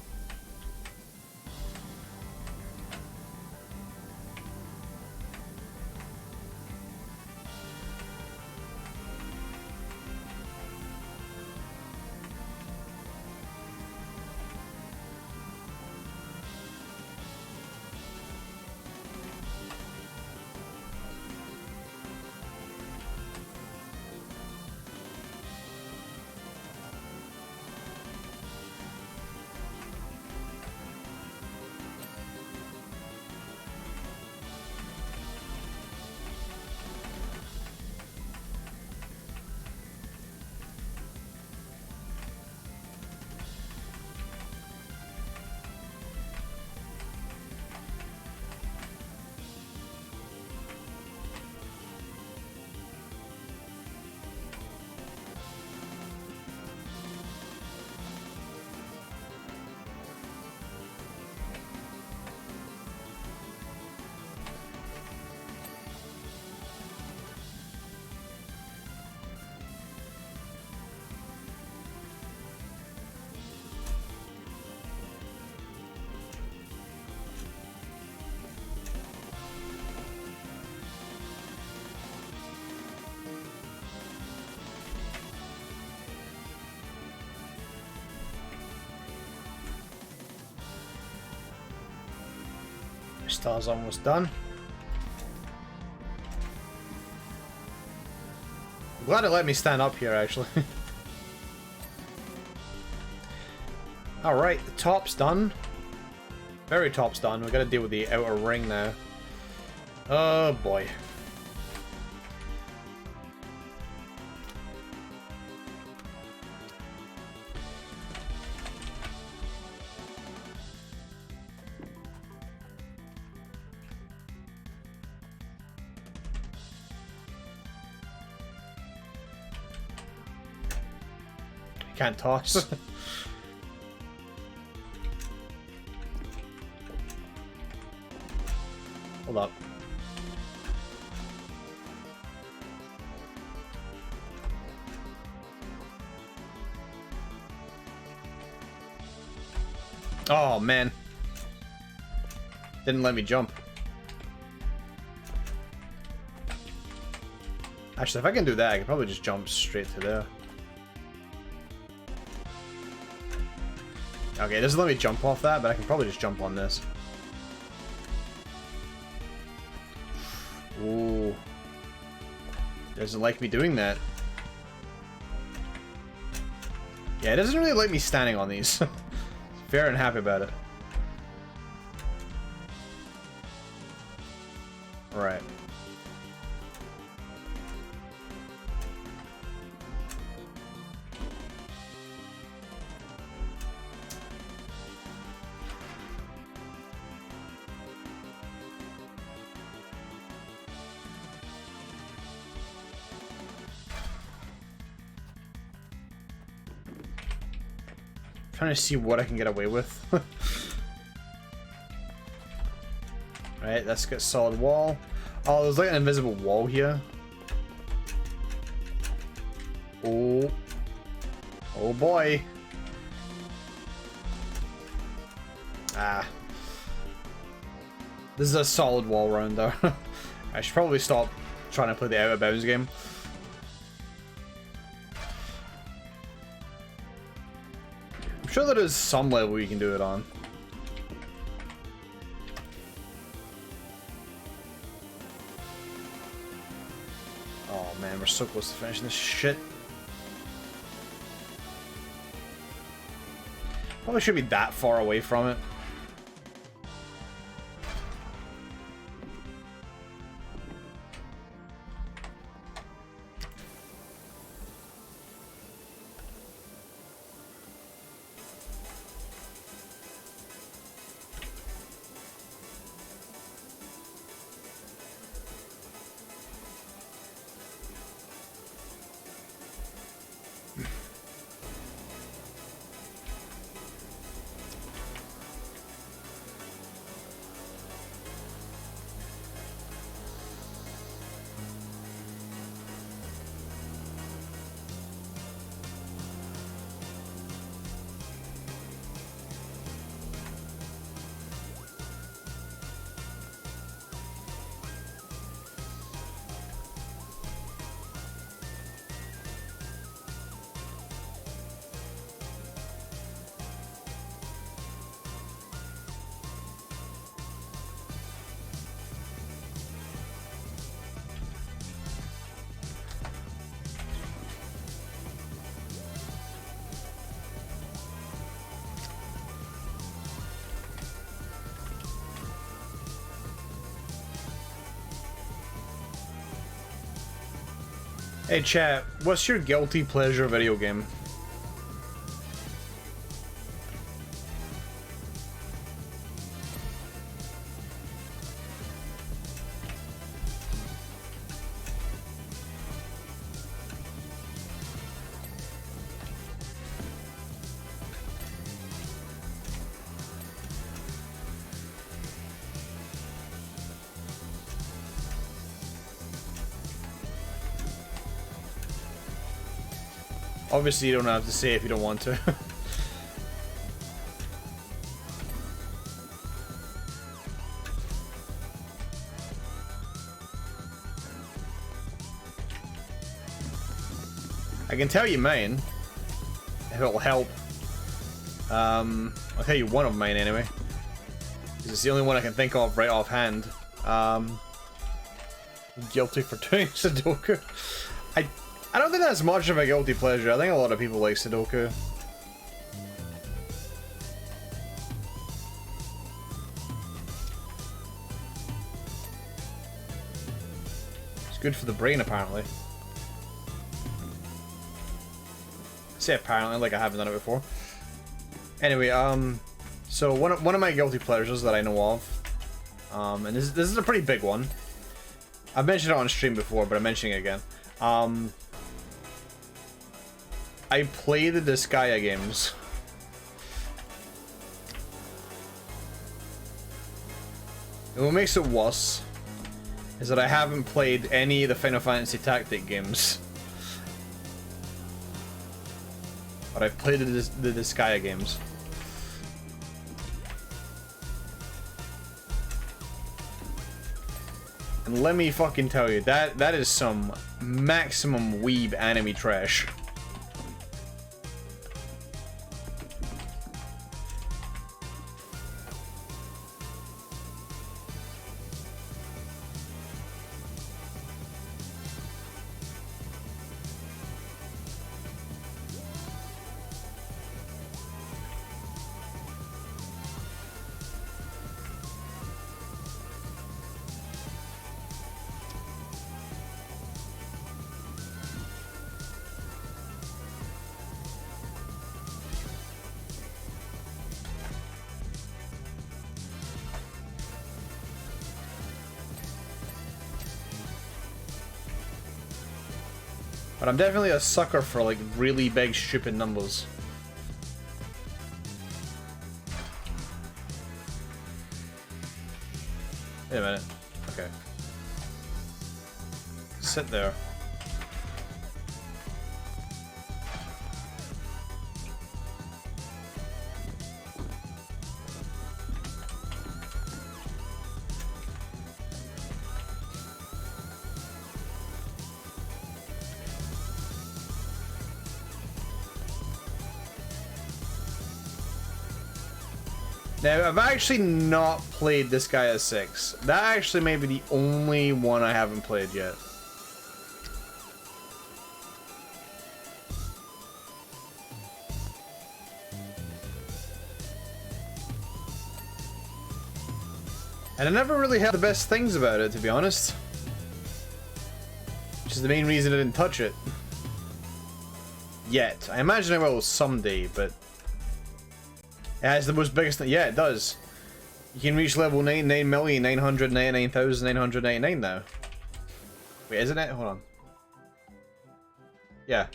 Star's almost done. I'm glad it let me stand up here, actually. Alright, the top's done. Very top's done. We gotta deal with the outer ring now. Oh boy. Can't toss. Hold up. Oh man. Didn't let me jump. Actually, if I can do that, I can probably just jump straight to there. Okay, it doesn't let me jump off that, but I can probably just jump on this. Ooh. Doesn't like me doing that. Yeah, it doesn't really like me standing on these. Fair and happy about it. Right. trying to see what I can get away with. Right, let's get solid wall. Oh, there's like an invisible wall here. Oh. Oh boy. Ah. This is a solid wall round though. I should probably stop trying to play the out of bounds game. I'm sure there is some level you can do it on. Oh man, we're so close to finishing this shit. Probably should be that far away from it. Hey chat, what's your guilty pleasure video game? Obviously, you don't have to say if you don't want to. I can tell you mine, if it'll help. I'll tell you one of mine anyway. It's the only one I can think of right offhand. Guilty for doing Sudoku. I don't think that's much of a guilty pleasure. I think a lot of people like Sudoku. It's good for the brain, apparently. I say apparently, like I haven't done it before. Anyway, so one of my guilty pleasures that I know of, and this is a pretty big one. I've mentioned it on stream before, but I'm mentioning it again. I play the Disgaea games. And what makes it worse is that I haven't played any of the Final Fantasy Tactic games. But I've played the Disgaea games. And let me fucking tell you, that is some maximum weeb anime trash. But I'm definitely a sucker for like really big stupid numbers. sit there. Now, I've actually not played this guy at 6. That actually may be the only one I haven't played yet. And I never really had the best things about it, to be honest. Which is the main reason I didn't touch it. Yet. I imagine I will someday, but... It has the most biggest thing. Yeah, it does. You can reach level 99,999,999 now. Wait, isn't it? Hold on. Yeah.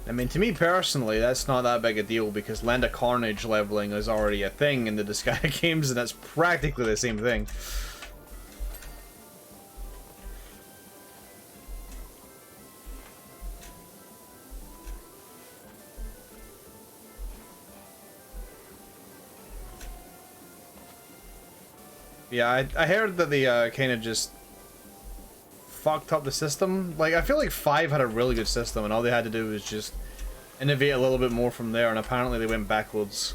I mean, to me personally, that's not that big a deal because Land of Carnage leveling is already a thing in the Disgaea games, and that's practically the same thing. Yeah, I heard that they kind of just fucked up the system. Like, I feel like 5 had a really good system, and all they had to do was just innovate a little bit more from there, and apparently they went backwards.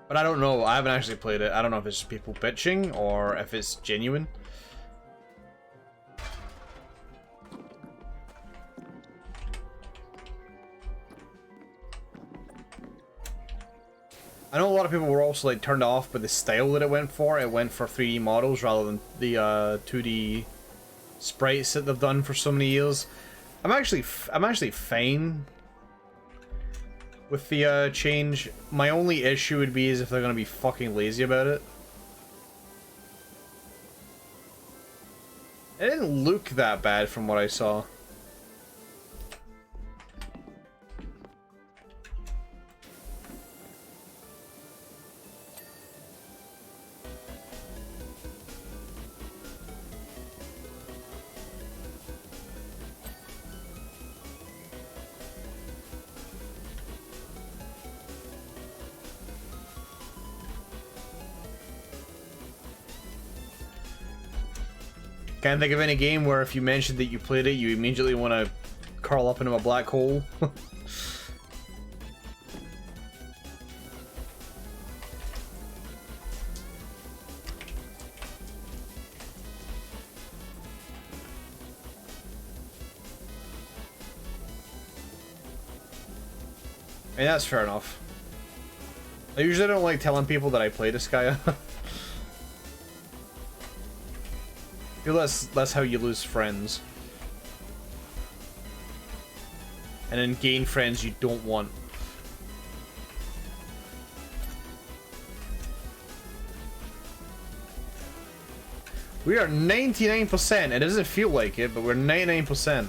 But I don't know, I haven't actually played it. I don't know if it's just people bitching, or if it's genuine. I know a lot of people were also like turned off by the style that it went for. It went for 3D models rather than the 2D sprites that they've done for so many years. I'm actually fine with the change. My only issue would be is if they're gonna be fucking lazy about it. It didn't look that bad from what I saw. Can't think of any game where if you mentioned that you played it, you immediately want to curl up into a black hole. And that's fair enough. I usually don't like telling people that I play Disgaea. I feel that's how you lose friends. And then gain friends you don't want. We are 99%. It doesn't feel like it, but we're 99%.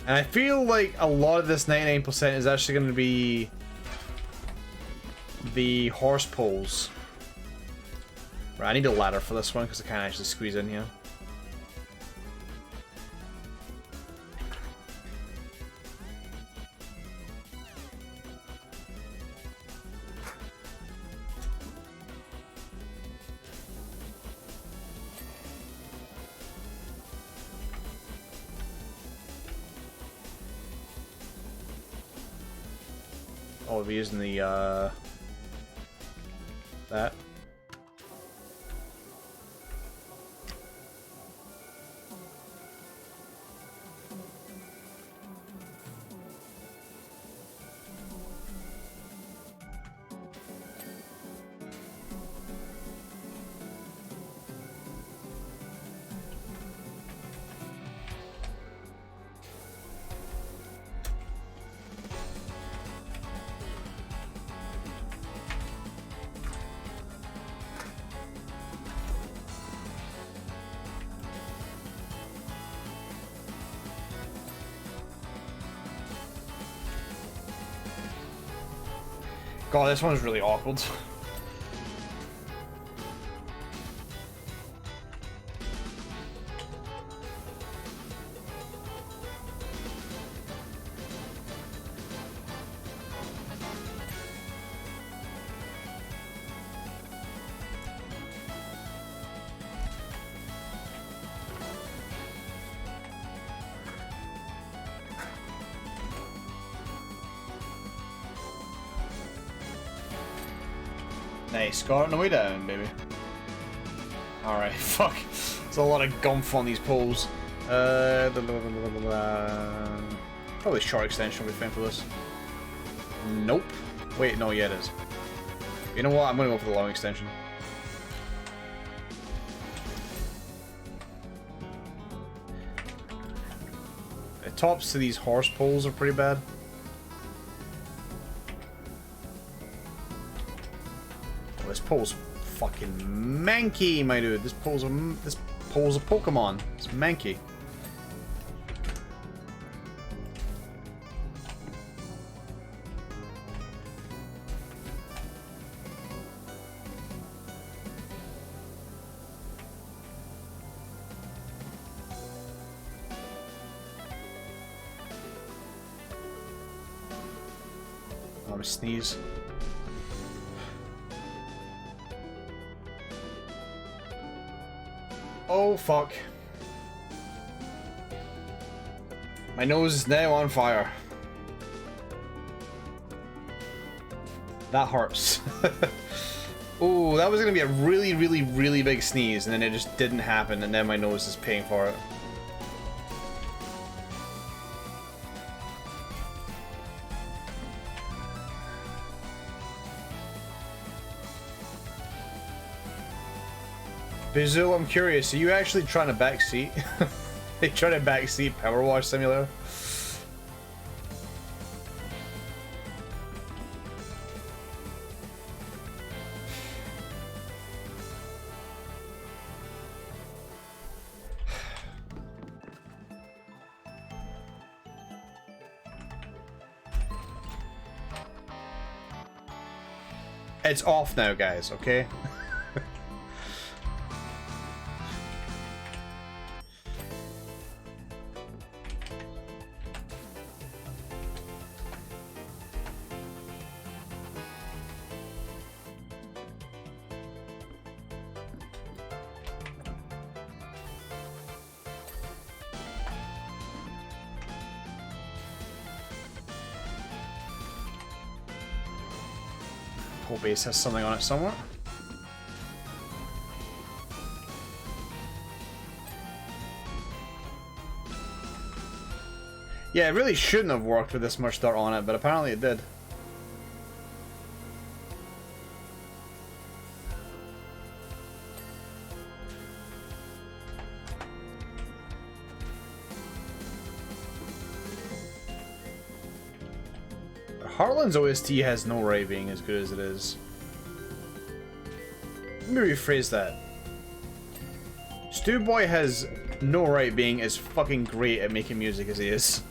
And I feel like a lot of this 99% is actually going to be the horse poles. Right, I need a ladder for this one because I can't actually squeeze in here. Oh, we'll be using the, that. God, this one's really awkward. Nice, got it on the way down, baby. Alright, fuck. There's a lot of gumph on these poles. Probably short extension will be fine for this. Nope. Wait, no, yeah it is. You know what? I'm gonna go for the long extension. The tops to these horse poles are pretty bad. This pole's fucking manky, my dude. This pole's a Pokemon. It's manky. I'm gonna sneeze. Oh fuck. My nose is now on fire. That hurts. Oh, that was gonna be a really, really, really big sneeze, and then it just didn't happen, and then my nose is paying for it. Bizul, I'm curious, are you actually trying to backseat? Are you trying to backseat PowerWash Simulator? It's off now, guys, okay? Base has something on it somewhere. Yeah, it really shouldn't have worked with this much dirt on it, but apparently it did. Heartland's OST has no right being as good as it is. Let me rephrase that. Stu Boy has no right being as fucking great at making music as he is.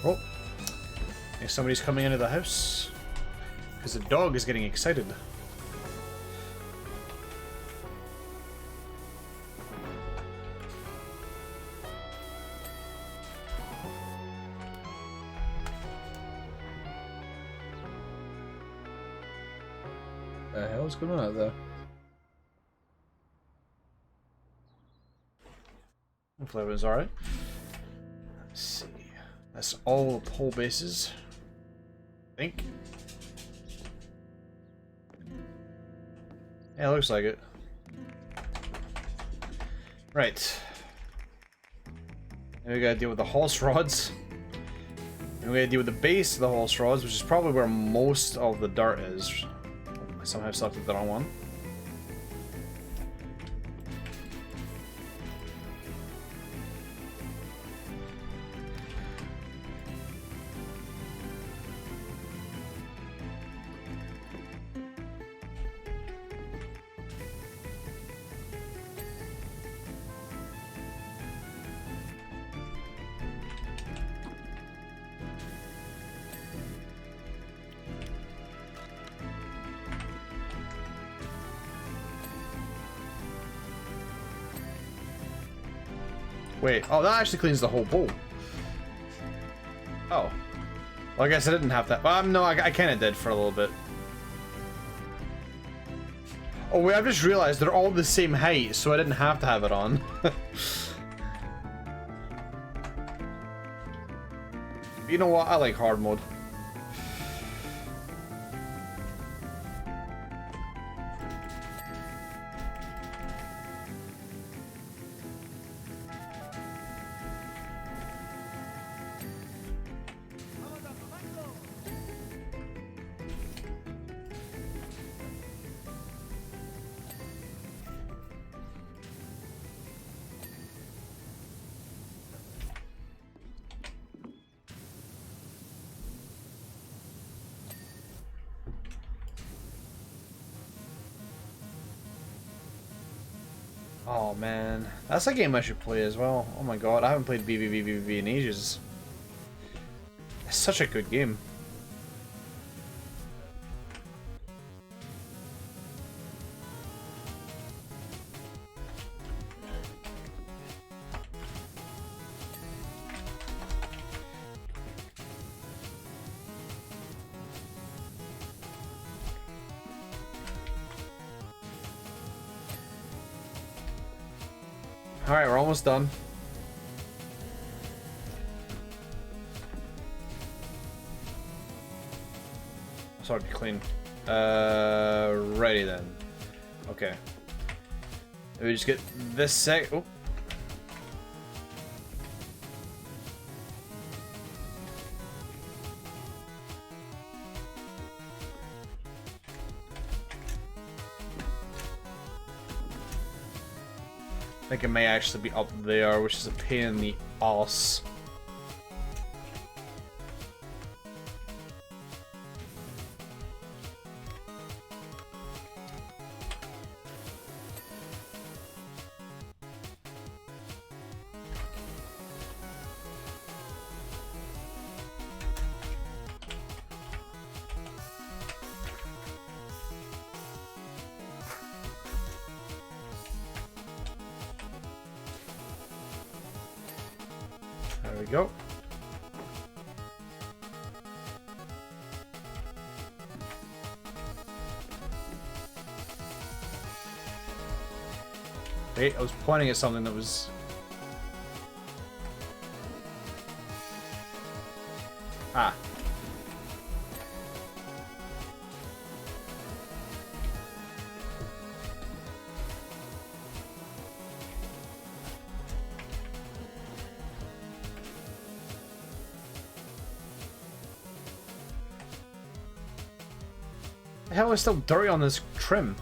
Oh, if somebody's coming into the house, because the dog is getting excited. The hell's going on out there? Hopefully everyone's alright. Let's see. That's all the pole bases. I think. Yeah, looks like it. Right. Now we gotta deal with the hose rods. And we gotta deal with the base of the hose rods, which is probably where most of the dirt is. I somehow selected the wrong one. Wait, oh, that actually cleans the whole bowl. Oh. Well, I guess I didn't have that. Well, no, I kind of did for a little bit. Oh, wait, I've just realized they're all the same height, so I didn't have to have it on. You know what? I like hard mode. Oh man, that's a game I should play as well. Oh my god, I haven't played BBBBB in ages. It's such a good game. Alright, we're almost done. Sorry to clean. Righty then. Okay. We just get this sec. Oh. I think it may actually be up there, which is a pain in the ass. There we go. Wait, I was pointing at something that was... Ah. The hell is still dirty on this trim?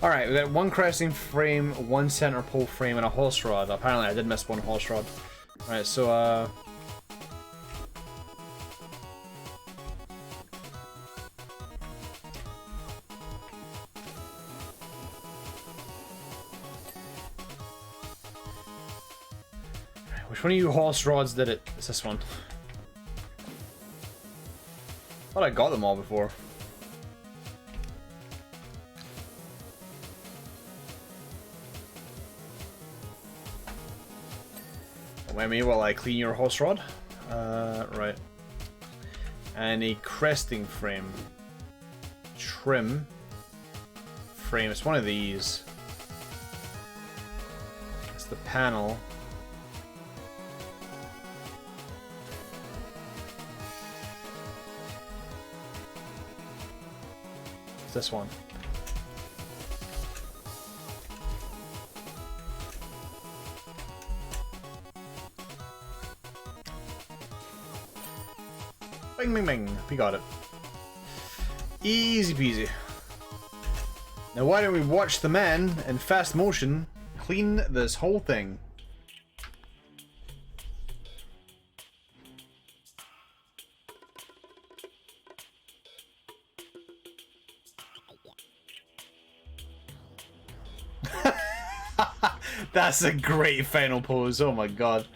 Alright, we got one cresting frame, one center pole frame, and a hose rod. Apparently I did miss one hose rod. Alright, so which one of you hose rods did it? It's this one. Thought I got them all before. Don't mind me while I clean your hose rod. Right. And a cresting frame. Trim. Frame. It's one of these. It's the panel. It's this one. Bing, bing, bing. We got it. Easy peasy. Now why don't we watch the man in fast motion clean this whole thing? That's a great final pose. Oh my god.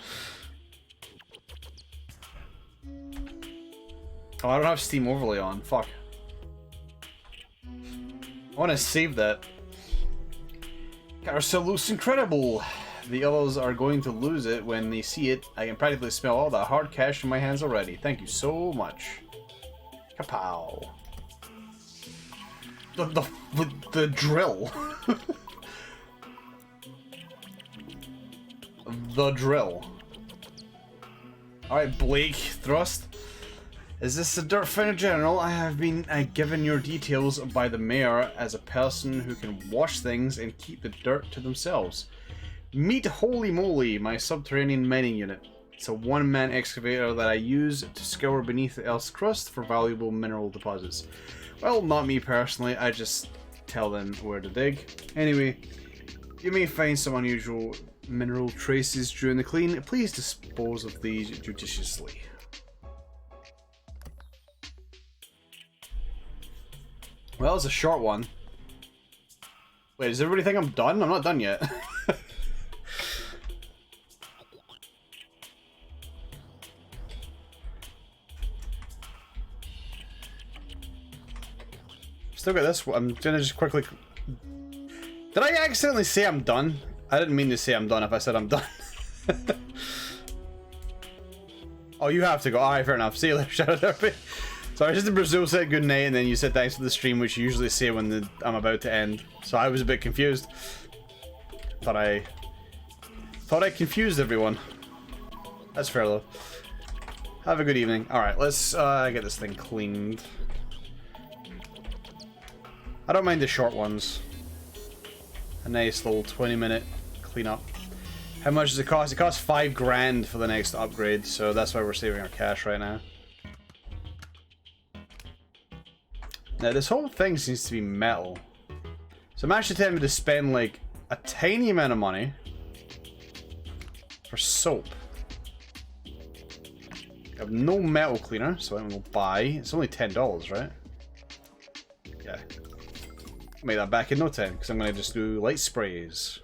Oh, I don't have Steam Overlay on. Fuck. I want to save that. Carousel looks incredible. The others are going to lose it when they see it. I can practically smell all the hard cash in my hands already. Thank you so much. Kapow. The drill. The drill. Alright, Blake Thrust. Is this the dirt finder general? I have been given your details by the mayor as a person who can wash things and keep the dirt to themselves. Meet Holy Moly, my subterranean mining unit. It's a one-man excavator that I use to scour beneath the Earth's crust for valuable mineral deposits. Well, not me personally, I just tell them where to dig. Anyway, you may find some unusual mineral traces during the clean. Please dispose of these judiciously. Well, it's a short one. Wait, does everybody think I'm done? I'm not done yet. Still got this one. I'm gonna just quickly... Did I accidentally say I'm done? I didn't mean to say I'm done if I said I'm done. Oh, you have to go. Alright, fair enough. See you later. Shout out everybody. Sorry, just in Brazil said good night and then you said thanks for the stream, which you usually say when I'm about to end. So I was a bit confused. Thought I confused everyone. That's fair though. Have a good evening. Alright, let's get this thing cleaned. I don't mind the short ones. A nice little 20-minute cleanup. How much does it cost? It costs 5 grand for the next upgrade, so that's why we're saving our cash right now. Now this whole thing seems to be metal. So I'm actually tempted to spend like a tiny amount of money for soap. I have no metal cleaner, so I'm gonna buy. It's only $10, right? Yeah. I'll make that back in no time, because I'm gonna just do light sprays.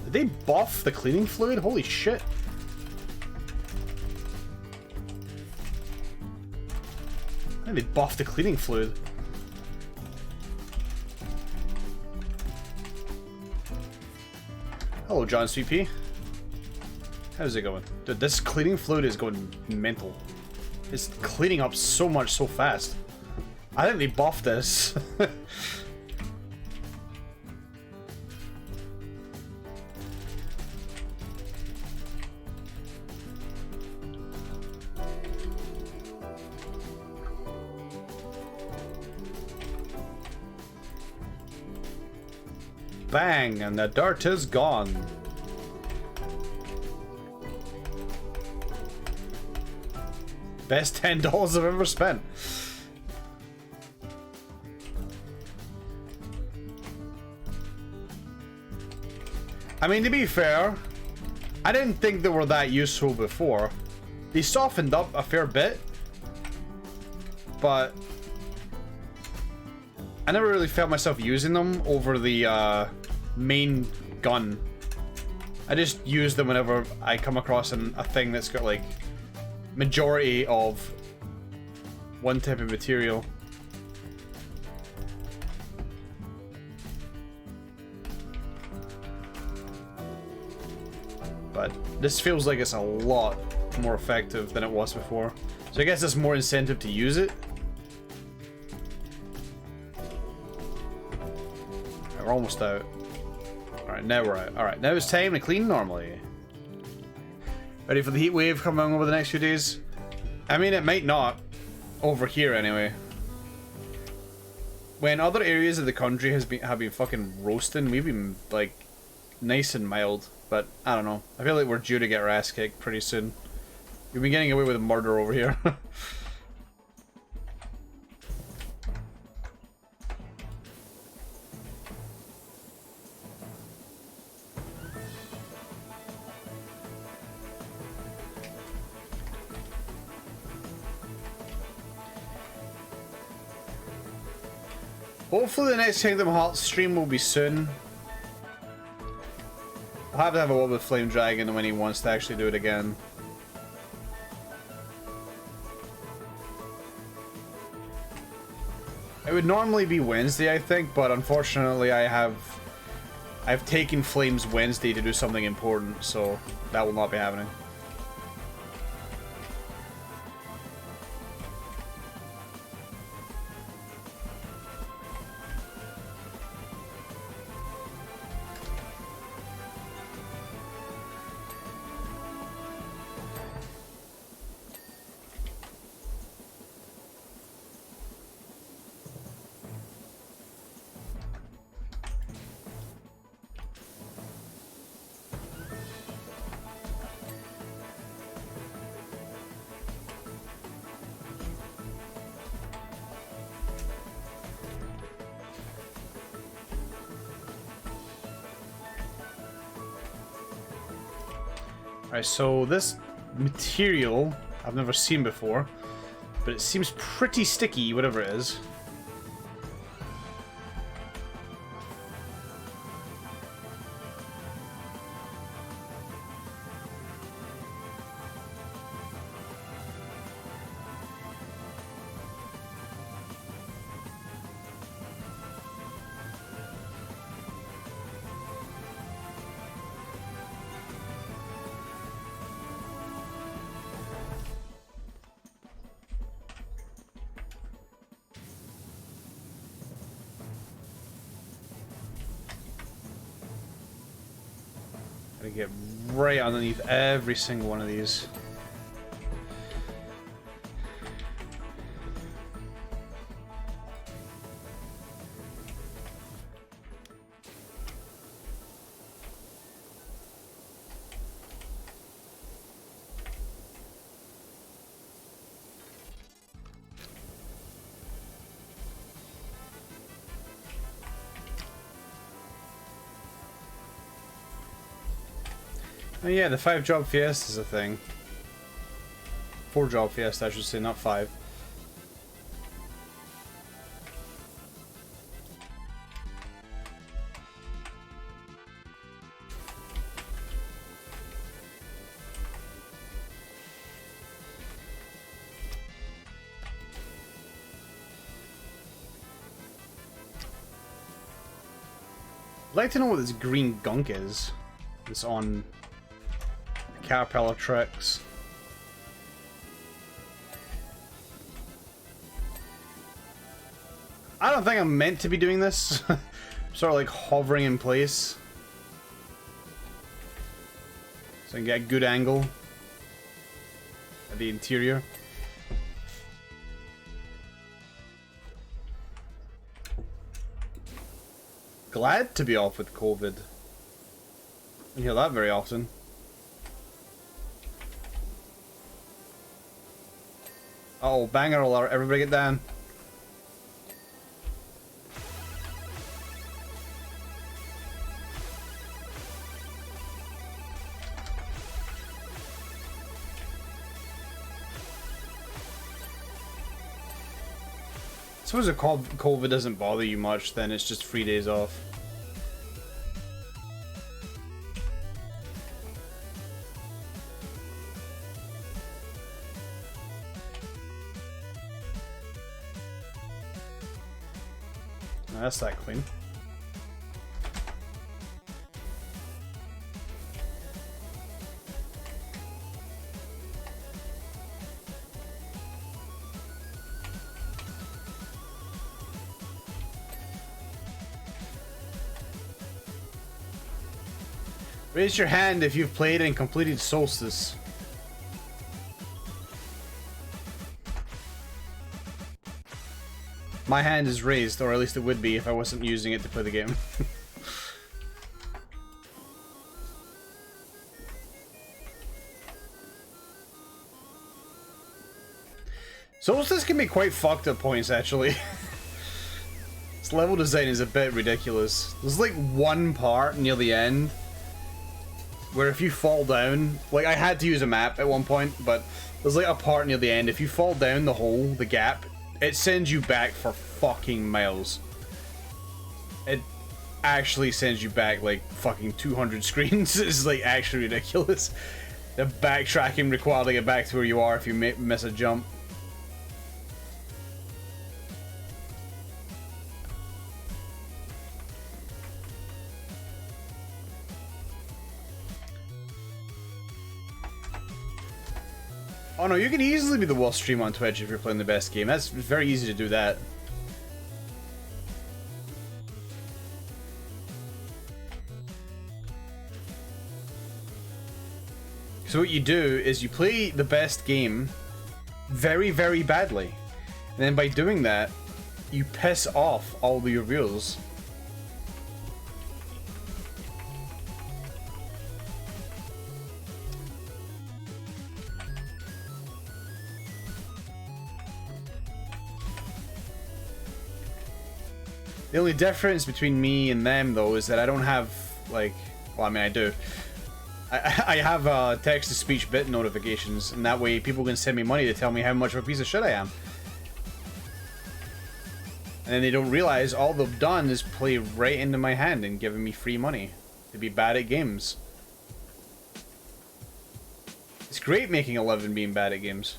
Did they buff the cleaning fluid? Holy shit. I think they buffed the cleaning fluid. Hello, John CP. How's it going? Dude, this cleaning fluid is going mental. It's cleaning up so much so fast. I think they buffed this. Bang, and the dirt is gone. Best $10 I've ever spent. I mean, to be fair, I didn't think they were that useful before. They softened up a fair bit, but I never really felt myself using them over the main gun. I just use them whenever I come across a thing that's got like majority of one type of material. But this feels like it's a lot more effective than it was before. So I guess there's more incentive to use it. Right, we're almost out. Alright, now we're out. Alright, now it's time to clean normally. Ready for the heat wave coming over the next few days? I mean, it might not. Over here, anyway. When other areas of the country have been fucking roasting, we've been, like, nice and mild. But, I don't know. I feel like we're due to get our ass kicked pretty soon. We've been getting away with murder over here. Hopefully the next Kingdom Hearts stream will be soon. I'll have to have a word with Flame Dragon when he wants to actually do it again. It would normally be Wednesday, I think, but unfortunately I've taken Flames Wednesday to do something important, so that will not be happening. Alright, so this material I've never seen before, but it seems pretty sticky, whatever it is. Gotta get right underneath every single one of these. Oh yeah, the 5-job fiesta is a thing. 4-job fiesta, I should say, not 5. I'd like to know what this green gunk is. It's on Caterpillar tricks. I don't think I'm meant to be doing this. Sort of like hovering in place. So I can get a good angle at the interior. Glad to be off with COVID. I don't hear that very often. Uh-oh, banger alert, everybody get down. I suppose if COVID doesn't bother you much, then it's just 3 days off. That's that clean. Raise your hand if you've played and completed Solstice. My hand is raised, or at least it would be if I wasn't using it to play the game. Solstice can be quite fucked at points, actually. Its level design is a bit ridiculous. There's like one part near the end where if you fall down, like I had to use a map at one point, but there's like a part near the end, if you fall down the hole, the gap, it sends you back for fucking miles. It actually sends you back like fucking 200 screens. It's like actually ridiculous. The backtracking required to get back to where you are if you miss a jump. Oh no, you can easily be the worst streamer on Twitch if you're playing the best game. That's very easy to do that. So what you do is you play the best game very, very badly. And then by doing that, you piss off all the viewers. The only difference between me and them, though, is that I don't have, like... Well, I mean, I do. I have text-to-speech bit notifications, and that way people can send me money to tell me how much of a piece of shit I am. And then they don't realize all they've done is play right into my hand and giving me free money to be bad at games. It's great making a living being bad at games.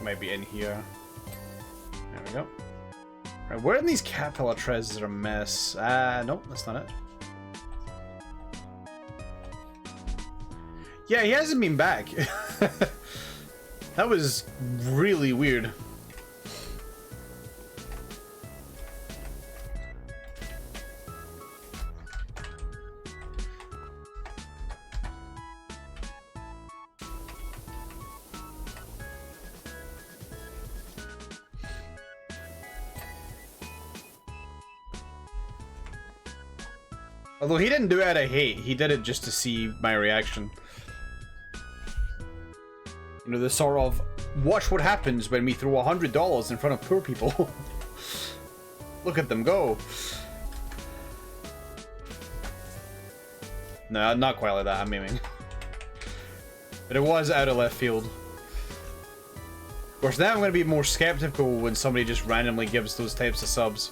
Might be in here. There we go. Right, where are these caterpillar treads that are a mess? Nope, that's not it. Yeah, he hasn't been back. That was really weird. Although he didn't do it out of hate, he did it just to see my reaction. You know, the sort of, watch what happens when we throw $100 in front of poor people. Look at them go. No, not quite like that, I'm memeing. But it was out of left field. Of course, now I'm going to be more skeptical when somebody just randomly gives those types of subs.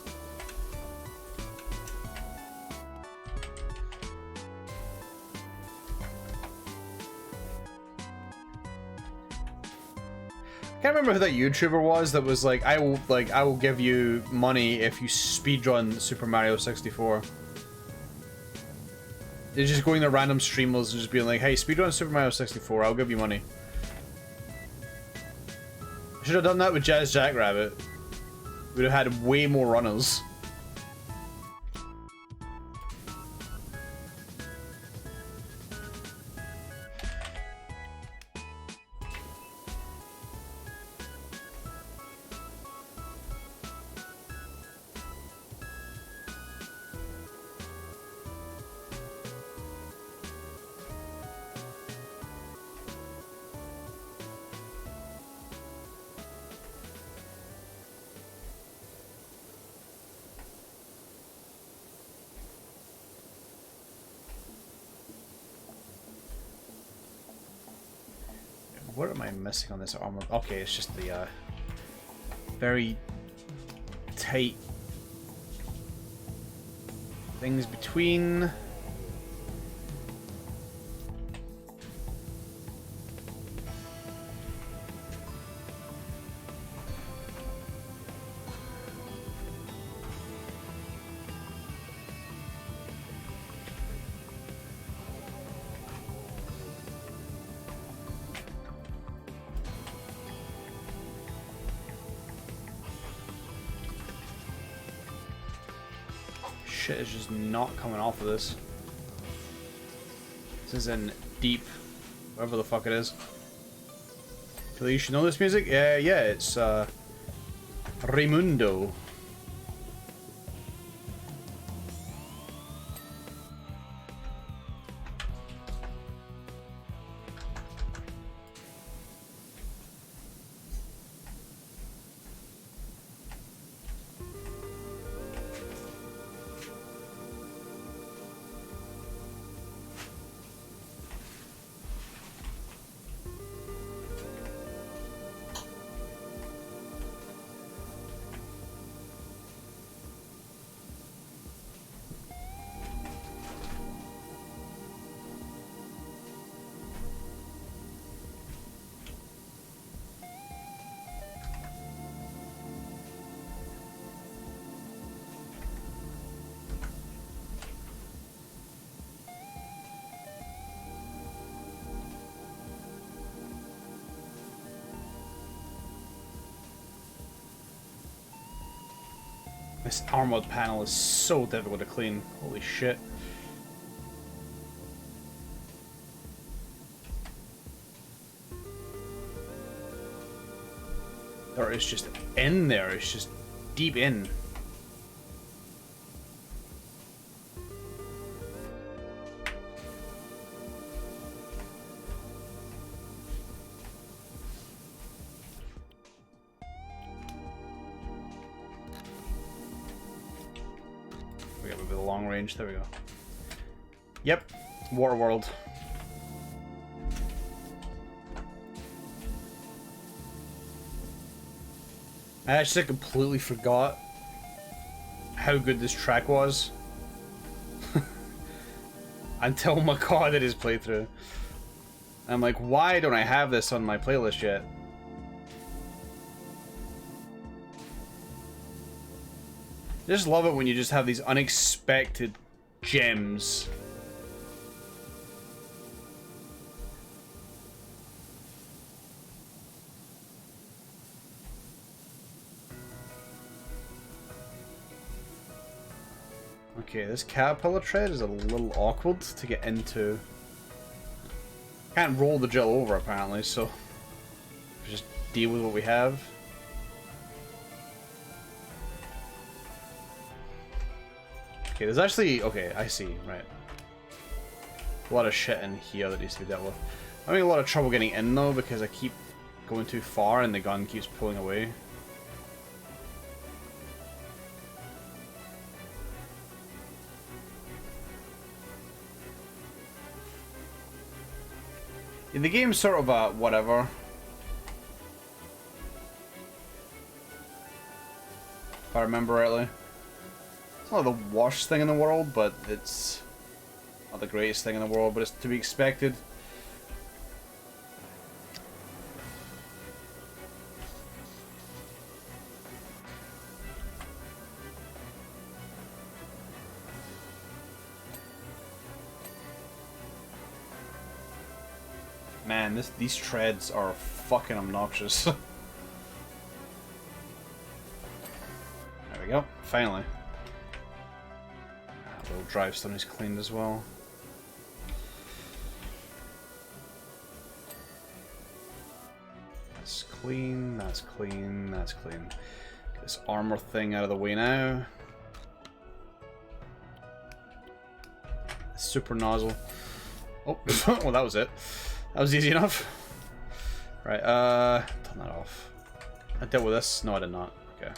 I can't remember who that YouTuber was that was like, I will give you money if you speedrun Super Mario 64. They're just going to random streamers and just being like, hey, speedrun Super Mario 64, I'll give you money. I should have done that with Jazz Jackrabbit. We'd have had way more runners. What am I missing on this armor? Okay, it's just the very tight things between. Shit is just not coming off of this. This is in deep, wherever the fuck it is. Feel you should know this music? Yeah, it's Raimundo. This armored panel is so difficult to clean. Holy shit. Or it's just in there. It's just deep in. We got a bit of long range. There we go. Yep. Water World. I actually completely forgot how good this track was until Macaw did his playthrough. I'm like, why don't I have this on my playlist yet? I just love it when you just have these unexpected gems. Okay, this caterpillar tread is a little awkward to get into. Can't roll the gel over apparently, so just deal with what we have. Okay, there's actually... Okay, I see, right. A lot of shit in here that needs to be dealt with. I'm having a lot of trouble getting in though because I keep going too far and the gun keeps pulling away. Yeah, the game's sort of whatever. If I remember rightly. It's not the worst thing in the world, but it's not the greatest thing in the world, but it's to be expected. Man, these treads are fucking obnoxious. There we go, finally. The little drivestone is cleaned as well. That's clean, that's clean, that's clean. Get this armor thing out of the way now. Super nozzle. Oh, well that was it. That was easy enough. Right, turn that off. I dealt with this? No, I did not. Okay.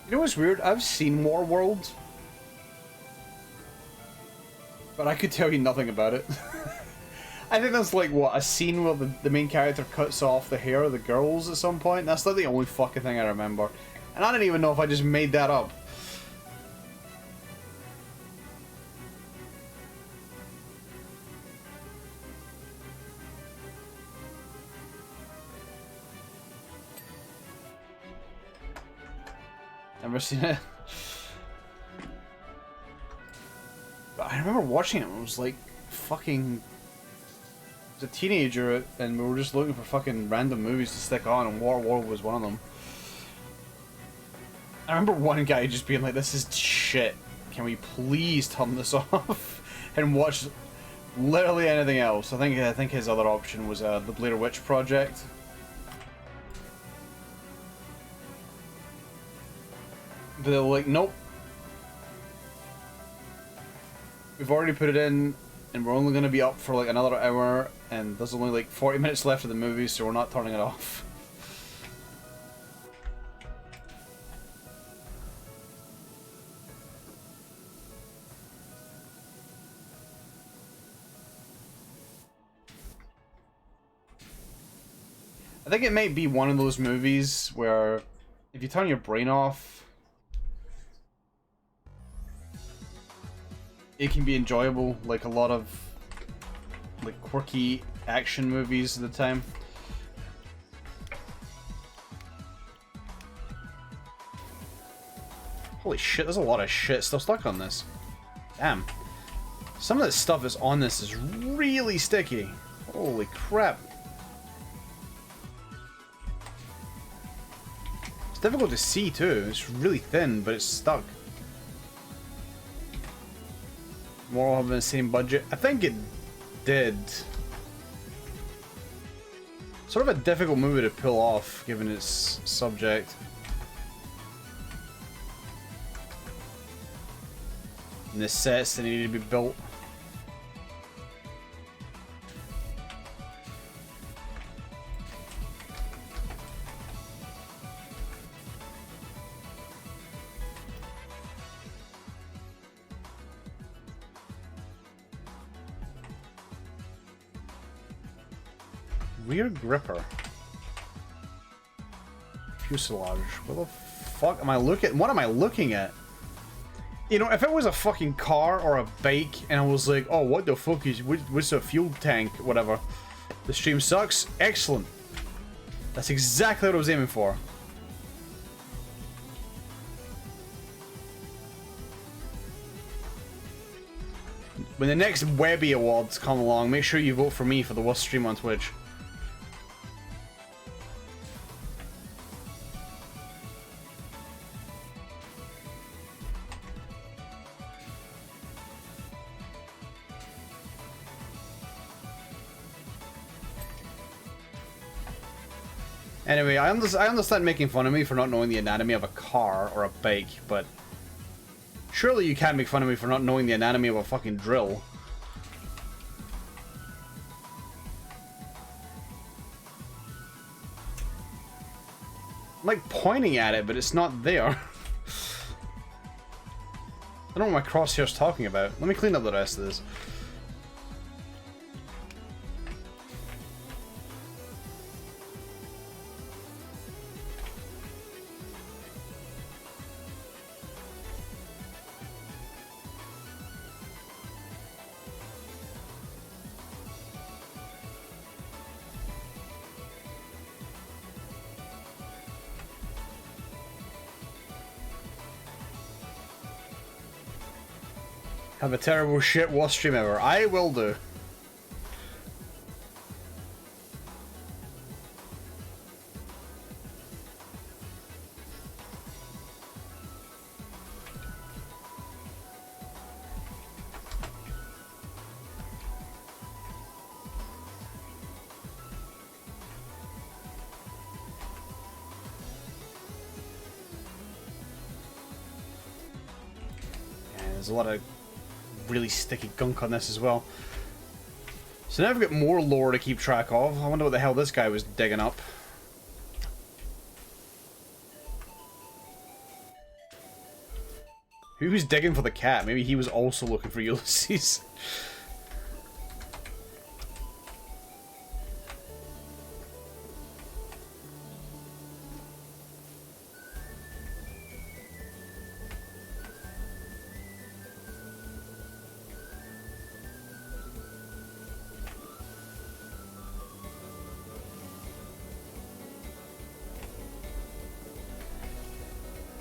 You know what's weird? I've seen Warworld, but I could tell you nothing about it. I think that's like, what, a scene where the main character cuts off the hair of the girls at some point? That's like the only fucking thing I remember. And I don't even know if I just made that up. Never seen it. But I remember watching it when I was like fucking... I was a teenager and we were just looking for fucking random movies to stick on, and Warworld was one of them. I remember one guy just being like, "This is shit. Can we please turn this off and watch literally anything else?" I think his other option was the Blair Witch Project. But they were like, "Nope. We've already put it in, and we're only going to be up for like another hour, and there's only like 40 minutes left of the movie, so we're not turning it off." I think it might be one of those movies where if you turn your brain off, it can be enjoyable, like a lot of like quirky action movies at the time. Holy shit, there's a lot of shit still stuck on this. Damn. Some of the stuff that's on this is really sticky. Holy crap. It's difficult to see too. It's really thin, but it's stuck. More having the same budget. I think it did. Sort of a difficult movie to pull off, given its subject. And the sets that needed to be built. Rear gripper. Fuselage. What the fuck am I looking? What am I looking at? You know, if it was a fucking car or a bike and I was like, oh, what the fuck is, what's a fuel tank, whatever. The stream sucks. Excellent. That's exactly what I was aiming for. When the next Webby Awards come along, make sure you vote for me for the worst stream on Twitch. Anyway, I understand making fun of me for not knowing the anatomy of a car or a bike, but surely you can't make fun of me for not knowing the anatomy of a fucking drill. I'm like pointing at it, but it's not there. I don't know what my crosshair's talking about. Let me clean up the rest of this. Have a terrible shit worst stream ever. I will do. Yeah, there's a lot of really sticky gunk on this as well. So now I've got more lore to keep track of. I wonder what the hell this guy was digging up. Who was digging for the cat? Maybe he was also looking for Ulysses.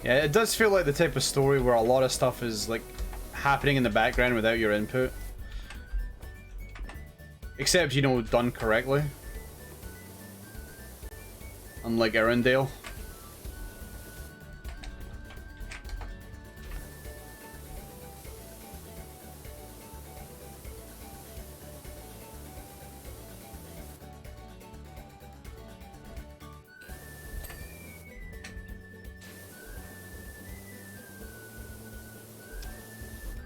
Yeah, it does feel like the type of story where a lot of stuff is, like, happening in the background without your input. Except, you know, done correctly. Unlike Arendelle.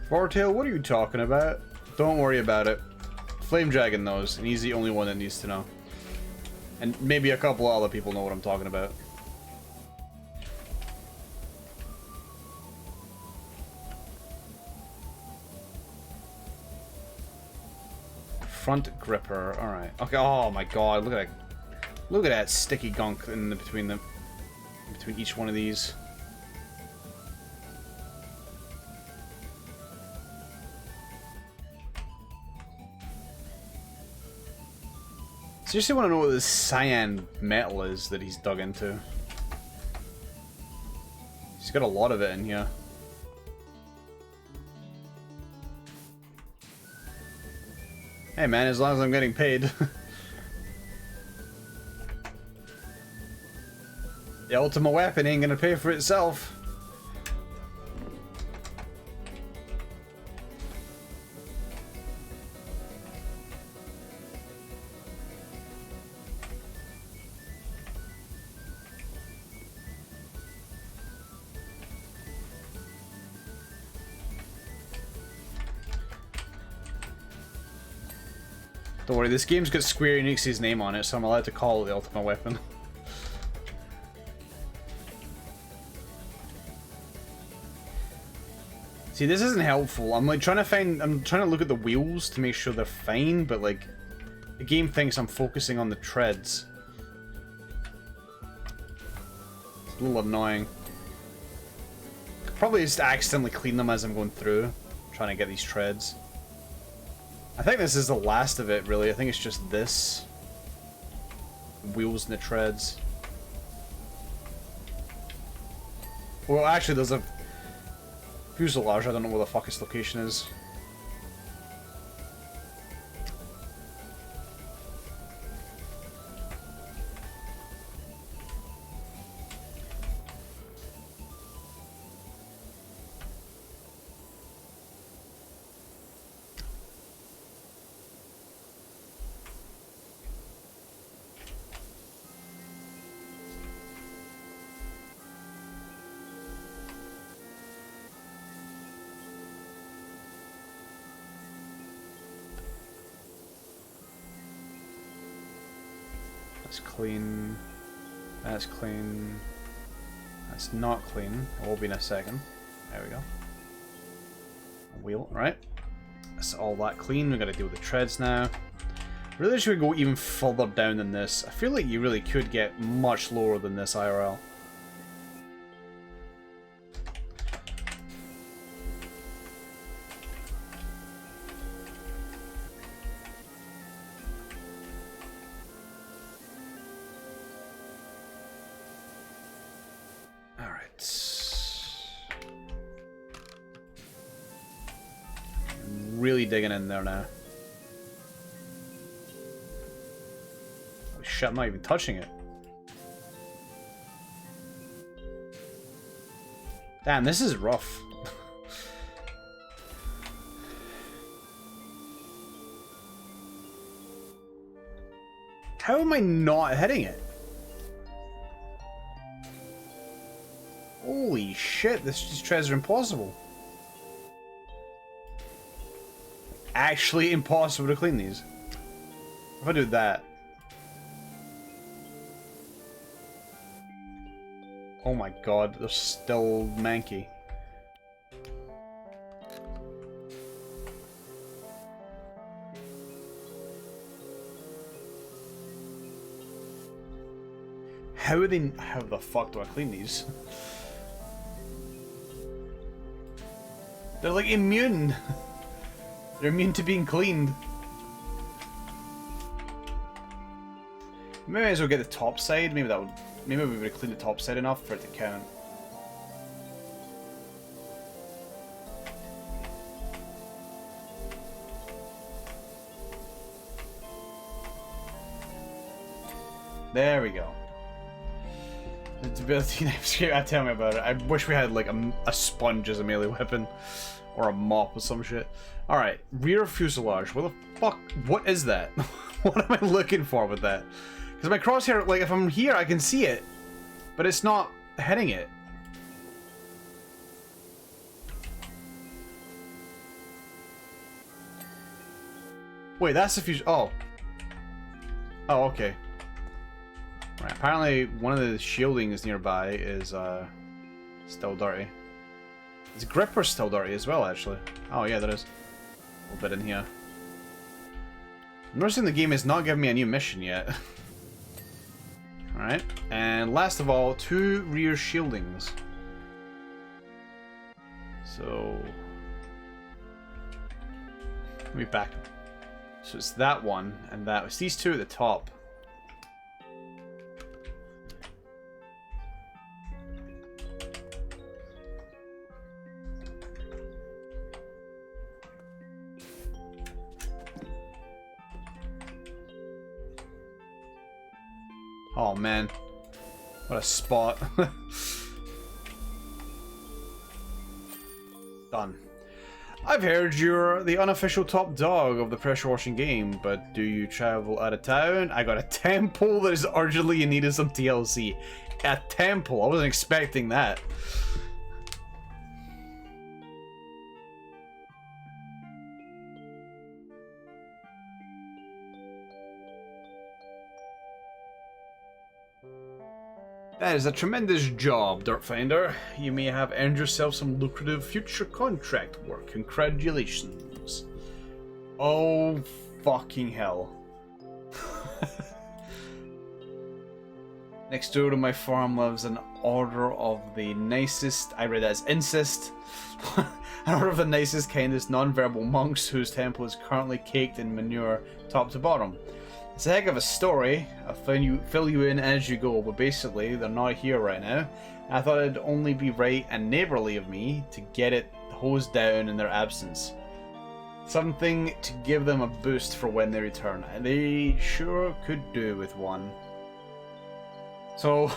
Wartail, what are you talking about? Don't worry about it. Flame Dragon knows, and he's the only one that needs to know. And maybe a couple of other people know what I'm talking about. Front gripper, alright. Okay, oh my god, look at that. Look at that sticky gunk in between each one of these. Seriously want to know what this cyan metal is that he's dug into. He's got a lot of it in here. Hey man, as long as I'm getting paid. The ultimate weapon ain't gonna pay for itself. Don't worry, this game's got Square Enix's name on it, so I'm allowed to call it the ultimate weapon. See, this isn't helpful. I'm like trying to look at the wheels to make sure they're fine, but like, the game thinks I'm focusing on the treads. It's a little annoying. Probably just accidentally clean them as I'm going through, trying to get these treads. I think this is the last of it, really. I think it's just this. Wheels and the treads. Well, actually, there's a fuselage. I don't know where the fuck its location is. That's clean. That's clean. That's not clean. It will be in a second. There we go. A wheel, right. That's all that clean. We gotta deal with the treads now. Really should we go even further down than this? I feel like you really could get much lower than this IRL. Really digging in there now. Holy shit, I'm not even touching it. Damn, this is rough. How am I not hitting it? Holy shit, these treads are impossible. Actually impossible to clean these. If I do that. Oh my god, they're still manky. How are they... How the fuck do I clean these? They're like immune. They're immune to being cleaned. Maybe I as well get the top side. Maybe that would... Maybe we would have cleaned the top side enough for it to count. There we go. The ability knife. Tell me about it. I wish we had like a sponge as a melee weapon, or a mop or some shit. All right, rear fuselage. What the fuck? What is that? What am I looking for with that? Because my crosshair, like if I'm here, I can see it, but it's not hitting it. Wait, that's the fuselage. Oh. Oh, okay. Right, apparently one of the shieldings nearby is still dirty. His gripper's still dirty as well, actually. Oh yeah, there is. A little bit in here. I'm noticing the game is not giving me a new mission yet. Alright, and last of all, 2 rear shieldings. So... let me back. So it's that one, and that. It's these 2 at the top. Oh man, what a spot. Done. I've heard you're the unofficial top dog of the pressure washing game, but do you travel out of town? I got a temple that is urgently in need of some TLC. A temple? I wasn't expecting that. That is a tremendous job, Dirtfinder. You may have earned yourself some lucrative future contract work. Congratulations. Oh, fucking hell. Next door to my farm lives an order of the nicest, I read that as incest, an order of the nicest, kindest, non-verbal monks whose temple is currently caked in manure top to bottom. It's a heck of a story. I'll fill you in as you go, but basically they're not here right now. I thought it'd only be right and neighbourly of me to get it hosed down in their absence. Something to give them a boost for when they return. And they sure could do with one. So,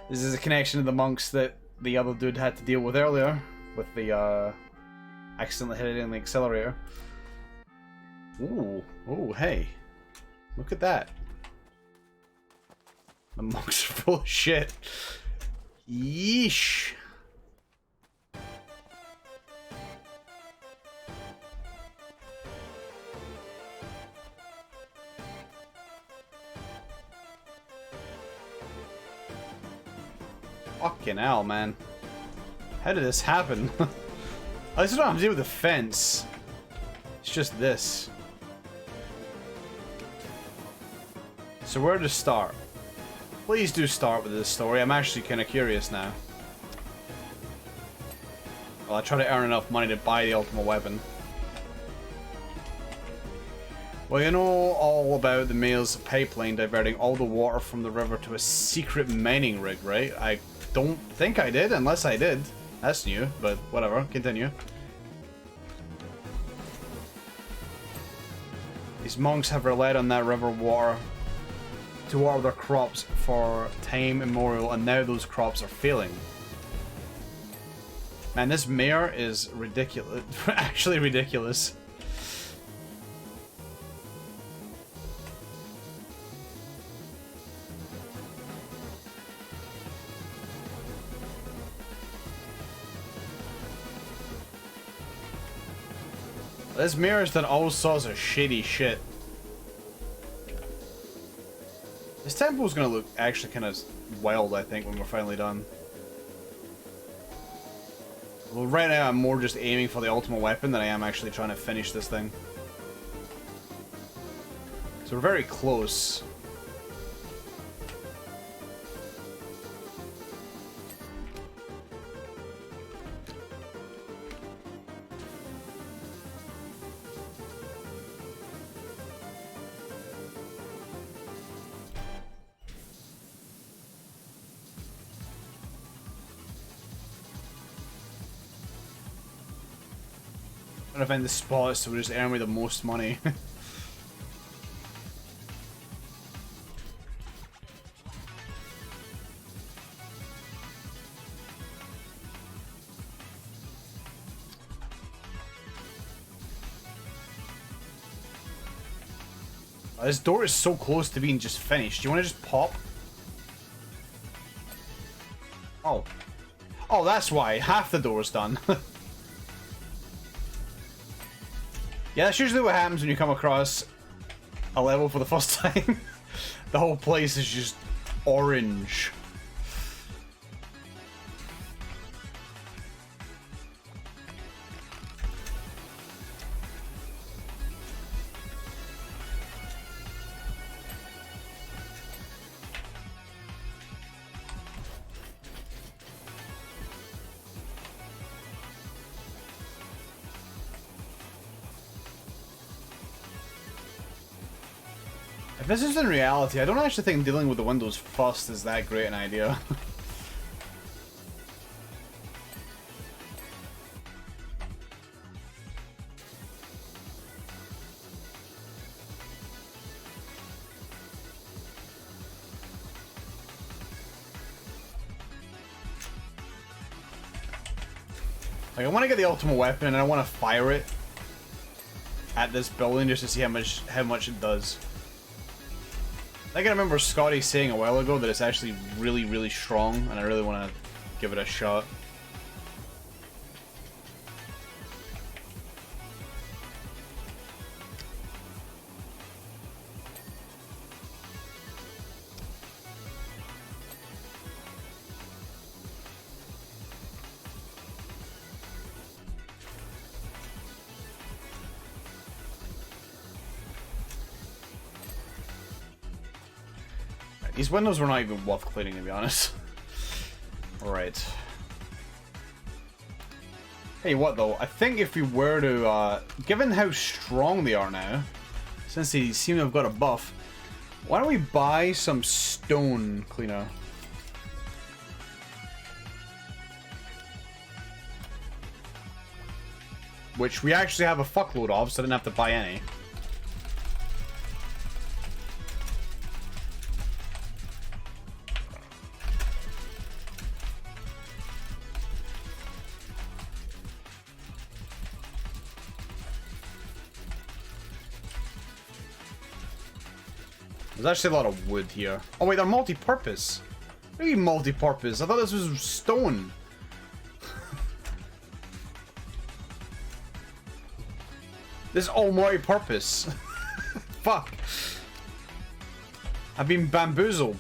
this is a connection to the monks that the other dude had to deal with earlier, with the accidentally hitting the accelerator. Ooh, oh, hey. Look at that. The monks are full of shit. Yeesh. Fucking hell, man. How did this happen? At least I don't have to deal with the fence. It's just this. So where to start? Please do start with this story. I'm actually kind of curious now. Well, I try to earn enough money to buy the ultimate weapon. Well, you know all about the Mail's pipeline diverting all the water from the river to a secret mining rig, right? I don't think I did, unless I did. That's new, but whatever. Continue. These monks have relied on that river water to water their crops for time immemorial, and now those crops are failing. Man, this mayor is ridiculous. Actually ridiculous. This mayor's done all sorts of shitty shit. This temple's gonna look actually kind of wild, I think, when we're finally done. Well, right now I'm more just aiming for the ultimate weapon than I am actually trying to finish this thing. So we're very close. trying to find the spots that would just earn me the most money. This door is so close to being just finished. Do you want to just pop? Oh. Oh, that's why. Half the door's done. Yeah, that's usually what happens when you come across a level for the first time. The whole place is just orange. If this is in reality, I don't actually think dealing with the windows first is that great an idea. Like, I want to get the ultimate weapon and I want to fire it at this building just to see how much it does. I think I remember Scotty saying a while ago that it's actually really, really strong, and I really want to give it a shot. These windows were not even worth cleaning, to be honest. Alright. Hey, what though? I think if we were to, given how strong they are now, since they seem to have got a buff, why don't we buy some stone cleaner? Which we actually have a fuckload of, so I didn't have to buy any. There's actually a lot of wood here. Oh wait, they're multi-purpose. What do you mean multi-purpose? I thought this was stone. This is all multi-purpose. Fuck. I've been bamboozled.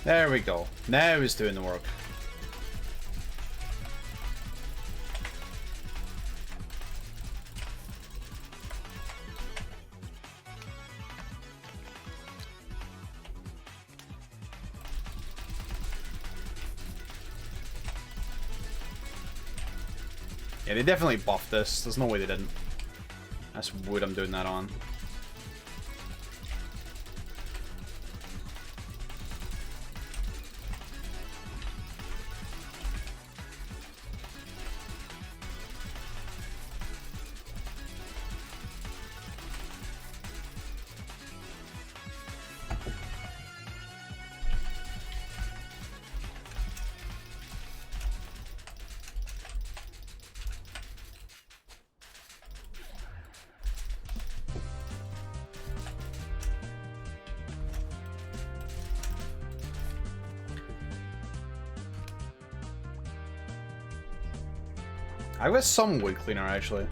There we go. Now it's doing the work. Yeah, they definitely buffed this. There's no way they didn't. That's wood I'm doing that on. I got some wood cleaner actually.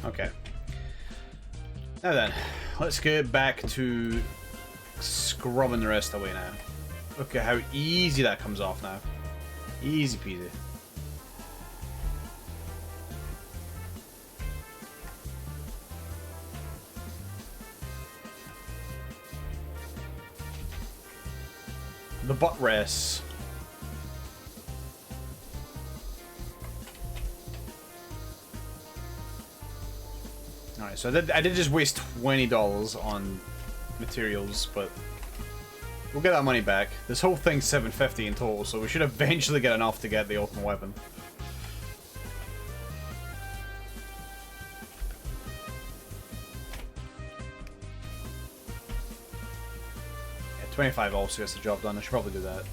Okay. Now then, let's get back to scrubbing the rest away now. Look at how easy that comes off now. Easy peasy. The butt rests. Alright, so I did just waste $20 on materials, but we'll get that money back. This whole thing's $750 in total, so we should eventually get enough to get the ultimate weapon. Yeah, 25 also gets the job done. I should probably do that.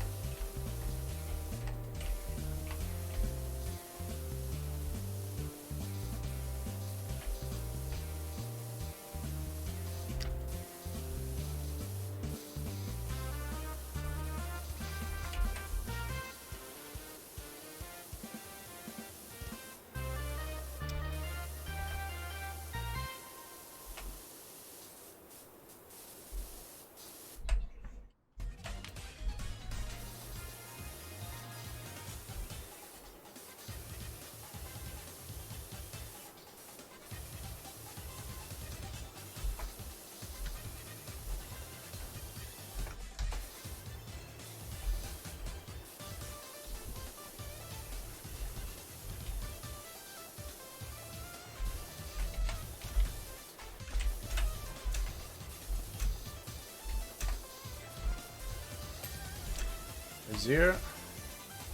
Zero.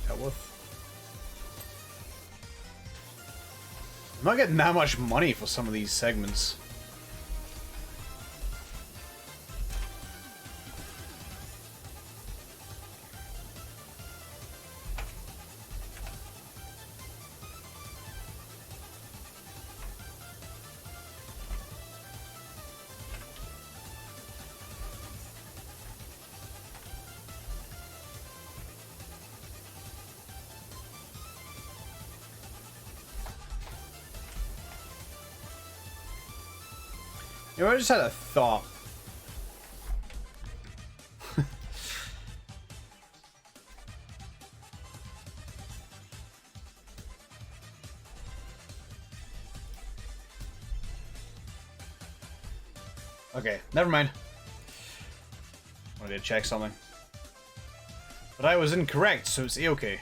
Dealt with. I'm not getting that much money for some of these segments. You know, I just had a thought. Okay, never mind. I wanted to check something. But I was incorrect, so it's A-okay.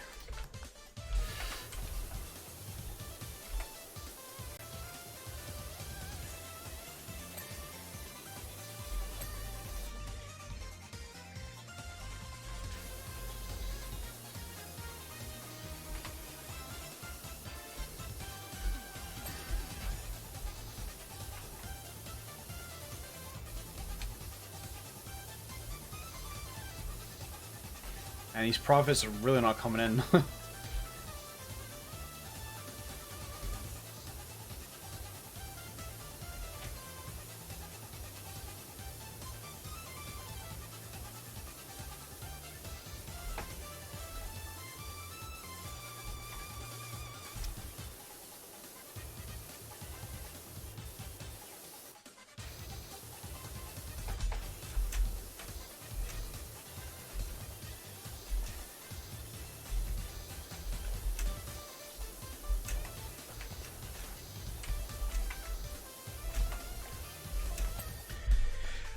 And these profits are really not coming in.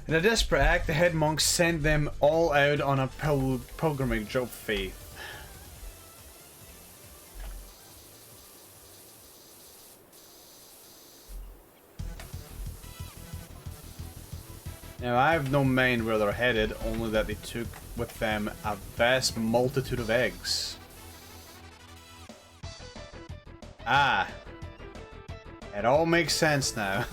In a desperate act, the head monk sent them all out on a pilgrimage of faith. Now, I have no mind where they're headed, only that they took with them a vast multitude of eggs. Ah. It all makes sense now.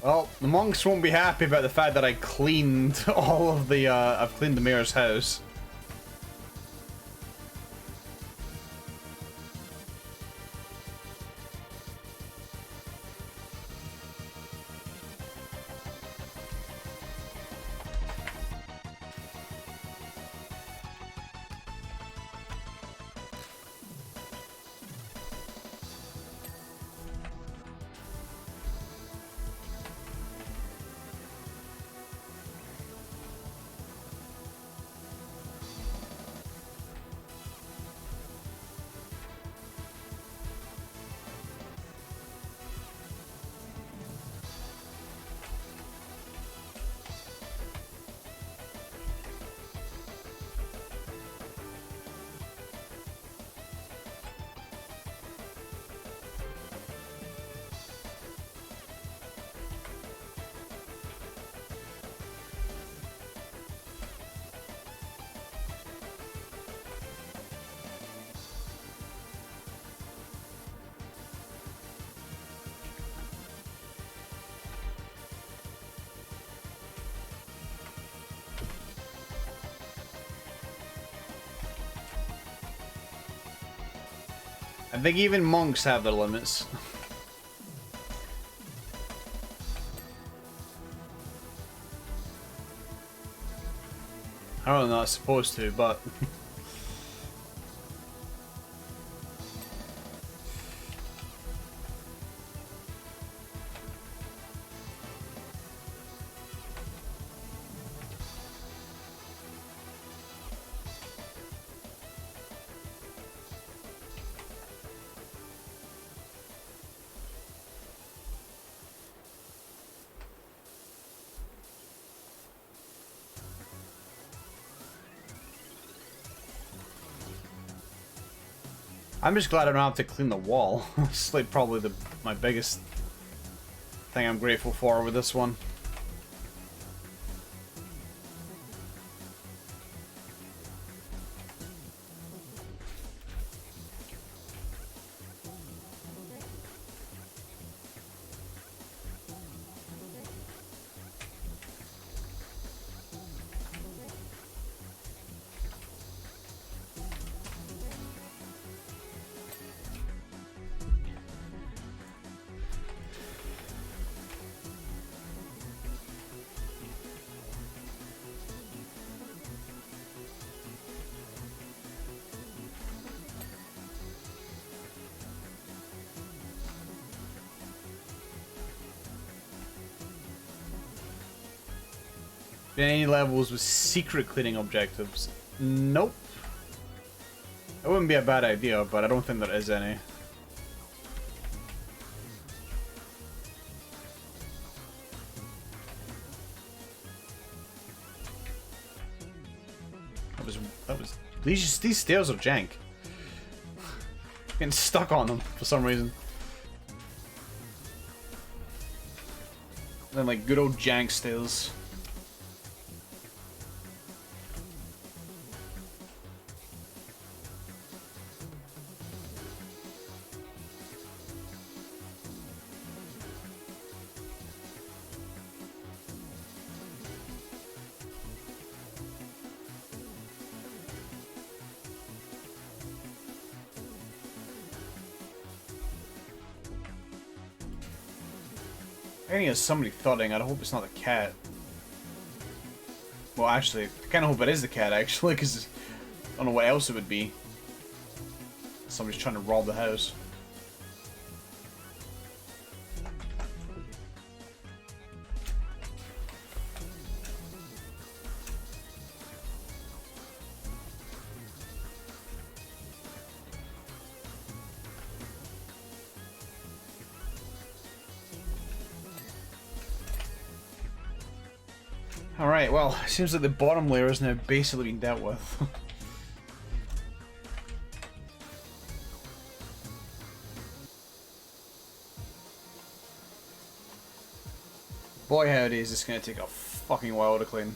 Well, the monks won't be happy about the fact that I cleaned all of the, I've cleaned the mayor's house. I think even monks have their limits. I don't know, not supposed to, but... I'm just glad I don't have to clean the wall. It's like probably my biggest thing I'm grateful for with this one. Any levels with secret cleaning objectives? Nope. It wouldn't be a bad idea, but I don't think there is any. That was these stairs are jank. Getting stuck on them for some reason. Then like good old jank stairs. I think there's somebody thudding. I hope it's not the cat. Well, actually, I kind of hope it is the cat, actually, because I don't know what else it would be. Somebody's trying to rob the house. Alright, well, it seems like the bottom layer is now basically being dealt with. Boy howdy, is this gonna take a fucking while to clean.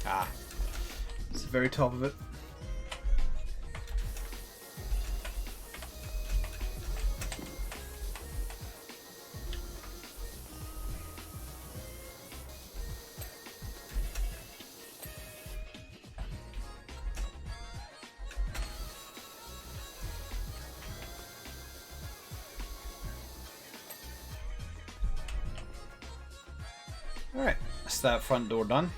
Ah, it's the very top of it. Alright, that's that front door done.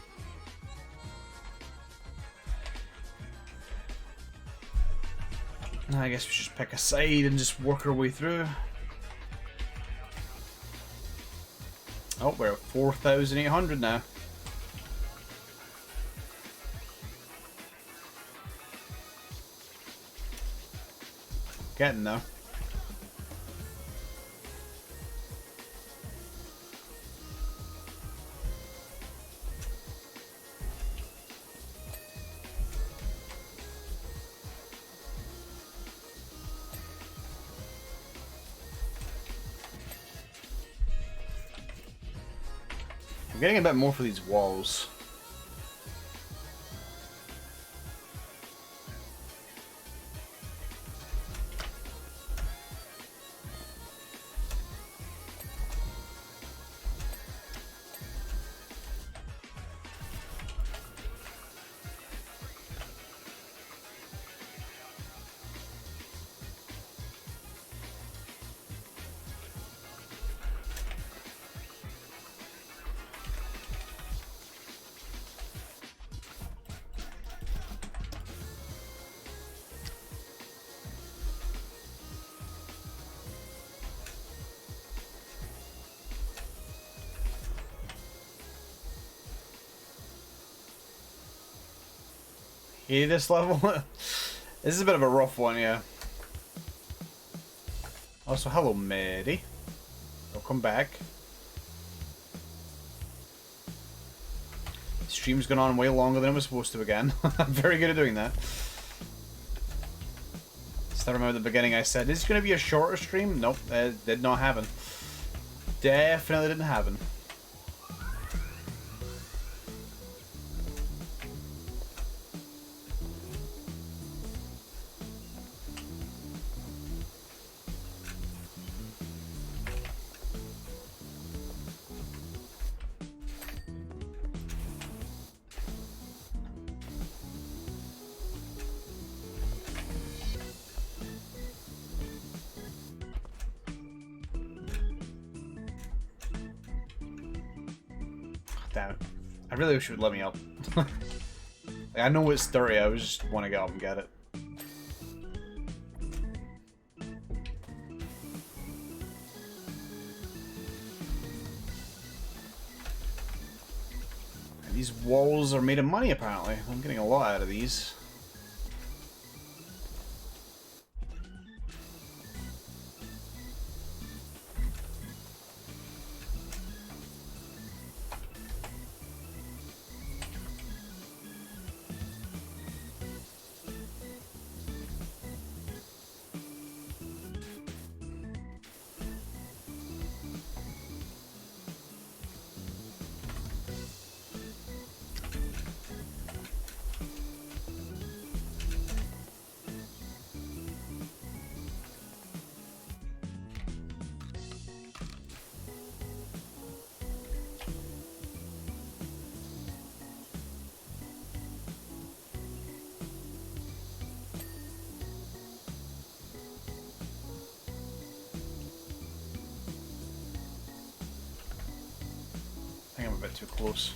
Now I guess we should just pick a side and just work our way through. Oh, we're at 4,800 now. Getting there. I'm getting a bit more for these walls. Hey, this level? This is a bit of a rough one, yeah. Also, hello, Mary. Welcome back. Stream's gone on way longer than it was supposed to again. I'm very good at doing that. Still remember at the beginning I said, is it going to be a shorter stream? Nope, it did not happen. Definitely didn't happen. Damn it. I really wish it would let me up. Like, I know it's dirty, I just want to get up and get it. And these walls are made of money, apparently. I'm getting a lot out of these. I think I'm a bit too close.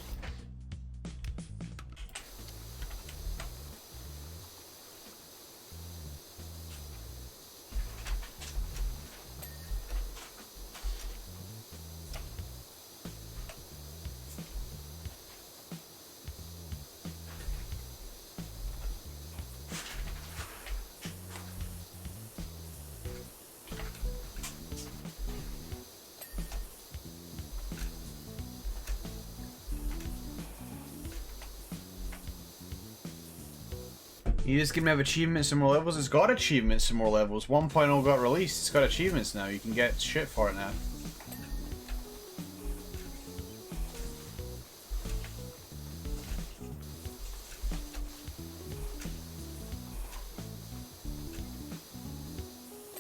You just can have achievements and more levels. It's got achievements and more levels. 1.0 got released. It's got achievements now. You can get shit for it now.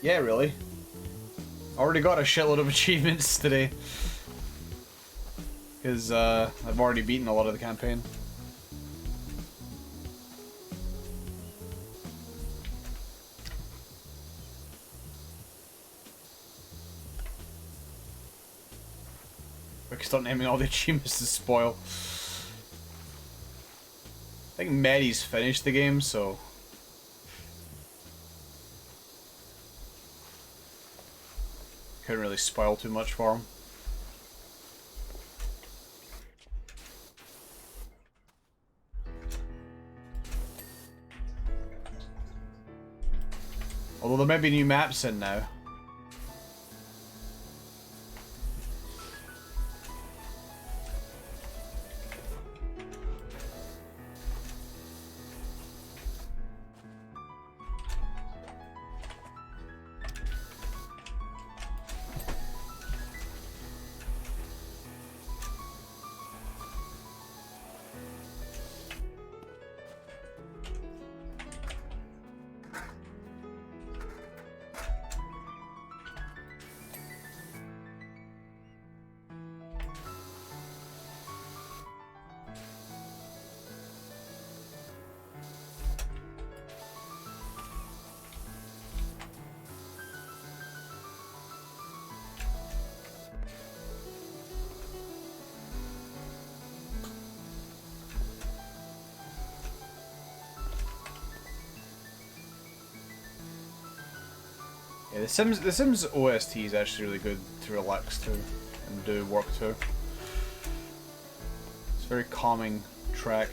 Yeah, really. Already got a shitload of achievements today. Because I've already beaten a lot of the campaign. start naming all the achievements to spoil. I think Maddie's finished the game, so... couldn't really spoil too much for him. Although there may be new maps in now. Yeah, the Sims OST is actually really good to relax to and do work to. It's a very calming track.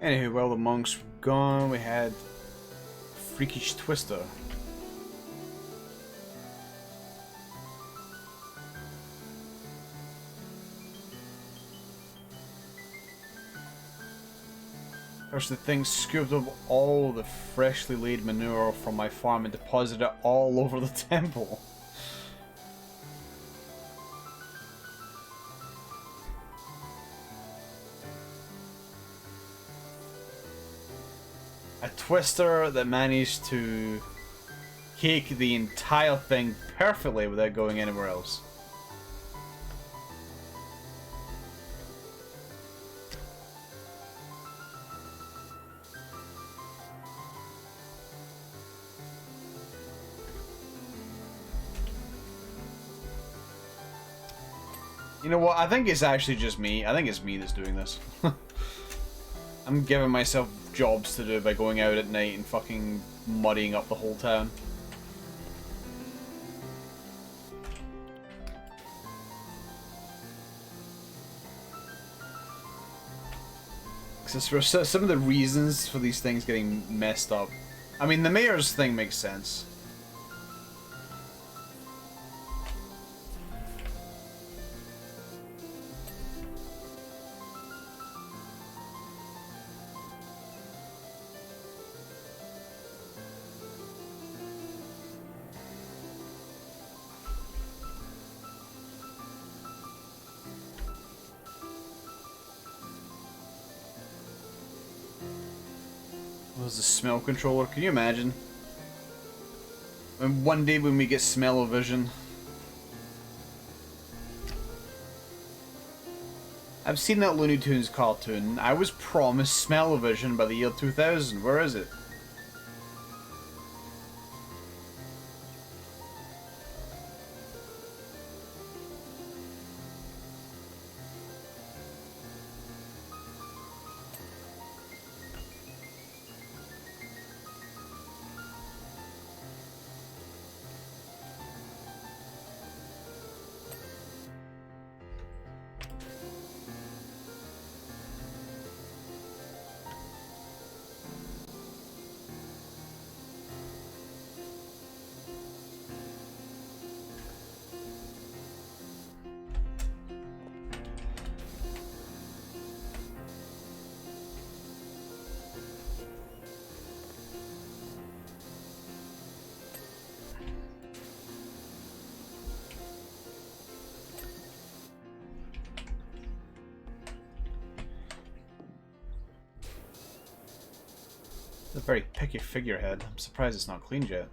Anywho, while the monks were gone, we had Freakish Twister. First, the thing scooped up all the freshly laid manure from my farm and deposited it all over the temple. A twister that managed to cake the entire thing perfectly without going anywhere else. You know what? I think it's actually just me. I think it's me that's doing this. I'm giving myself jobs to do by going out at night and fucking muddying up the whole town. Because for some of the reasons for these things getting messed up. I mean, the mayor's thing makes sense. Was the smell controller? Can you imagine? And one day when we get smell-o-vision. I've seen that Looney Tunes cartoon. I was promised smell-o-vision by the year 2000. Where is it? It's a very picky figurehead. I'm surprised it's not cleaned yet.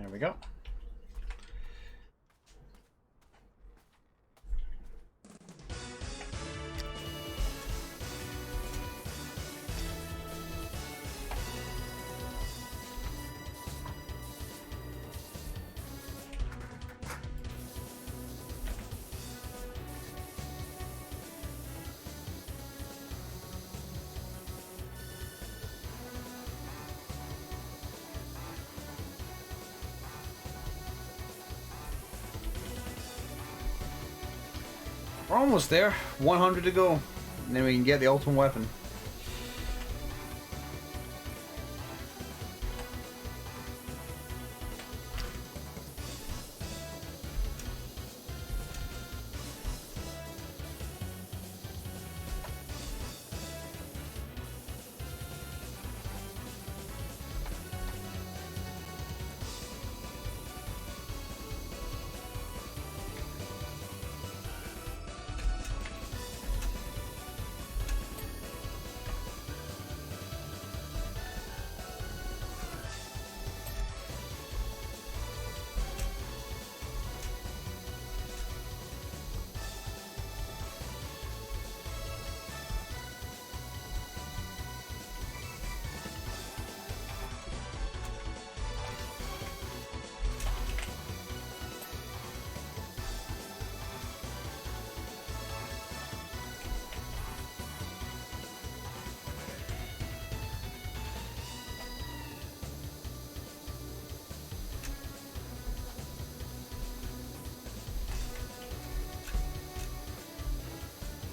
There we go. We're almost there. 100 to go. And then we can get the ultimate weapon.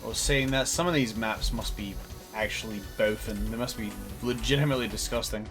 I was saying that some of these maps must be actually bothing. They must be legitimately disgusting.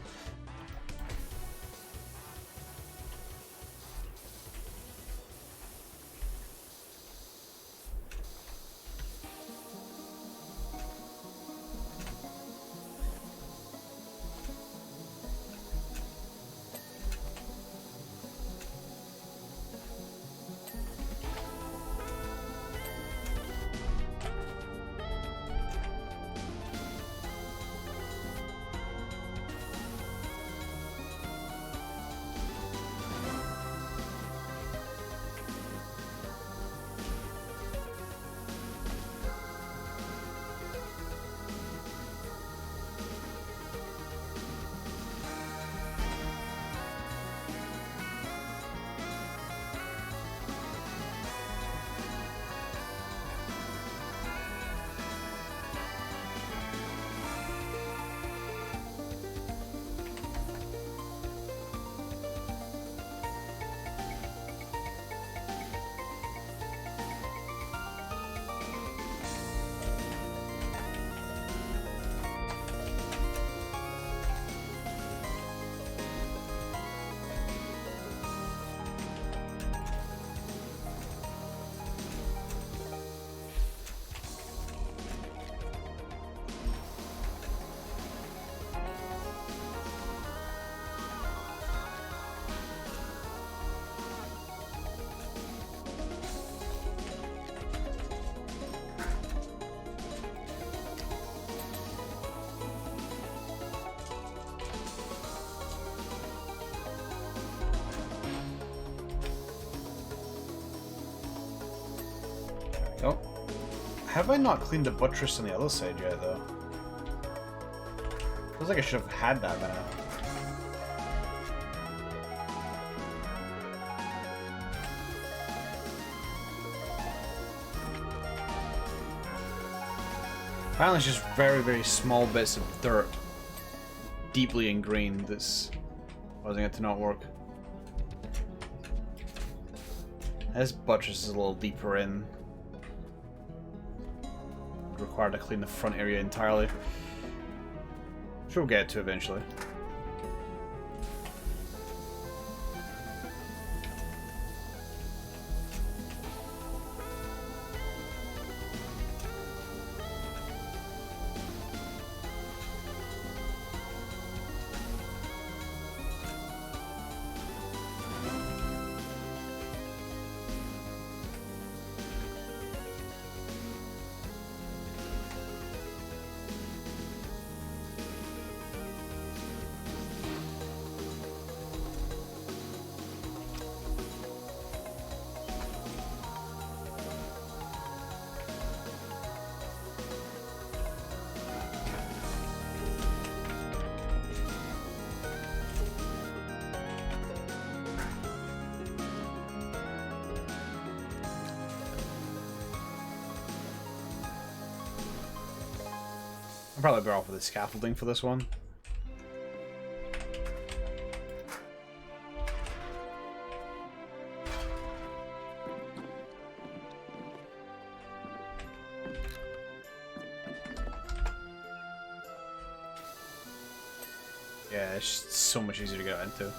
Oh. Have I not cleaned the buttress on the other side yet, though? Feels like I should have had that by now. Apparently it's just very, very small bits of dirt, deeply ingrained, that's causing it to not work. This buttress is a little deeper in. Required to clean the front area entirely. Sure, we'll get to eventually. I'm probably better off with the scaffolding for this one. Yeah, it's just so much easier to get into.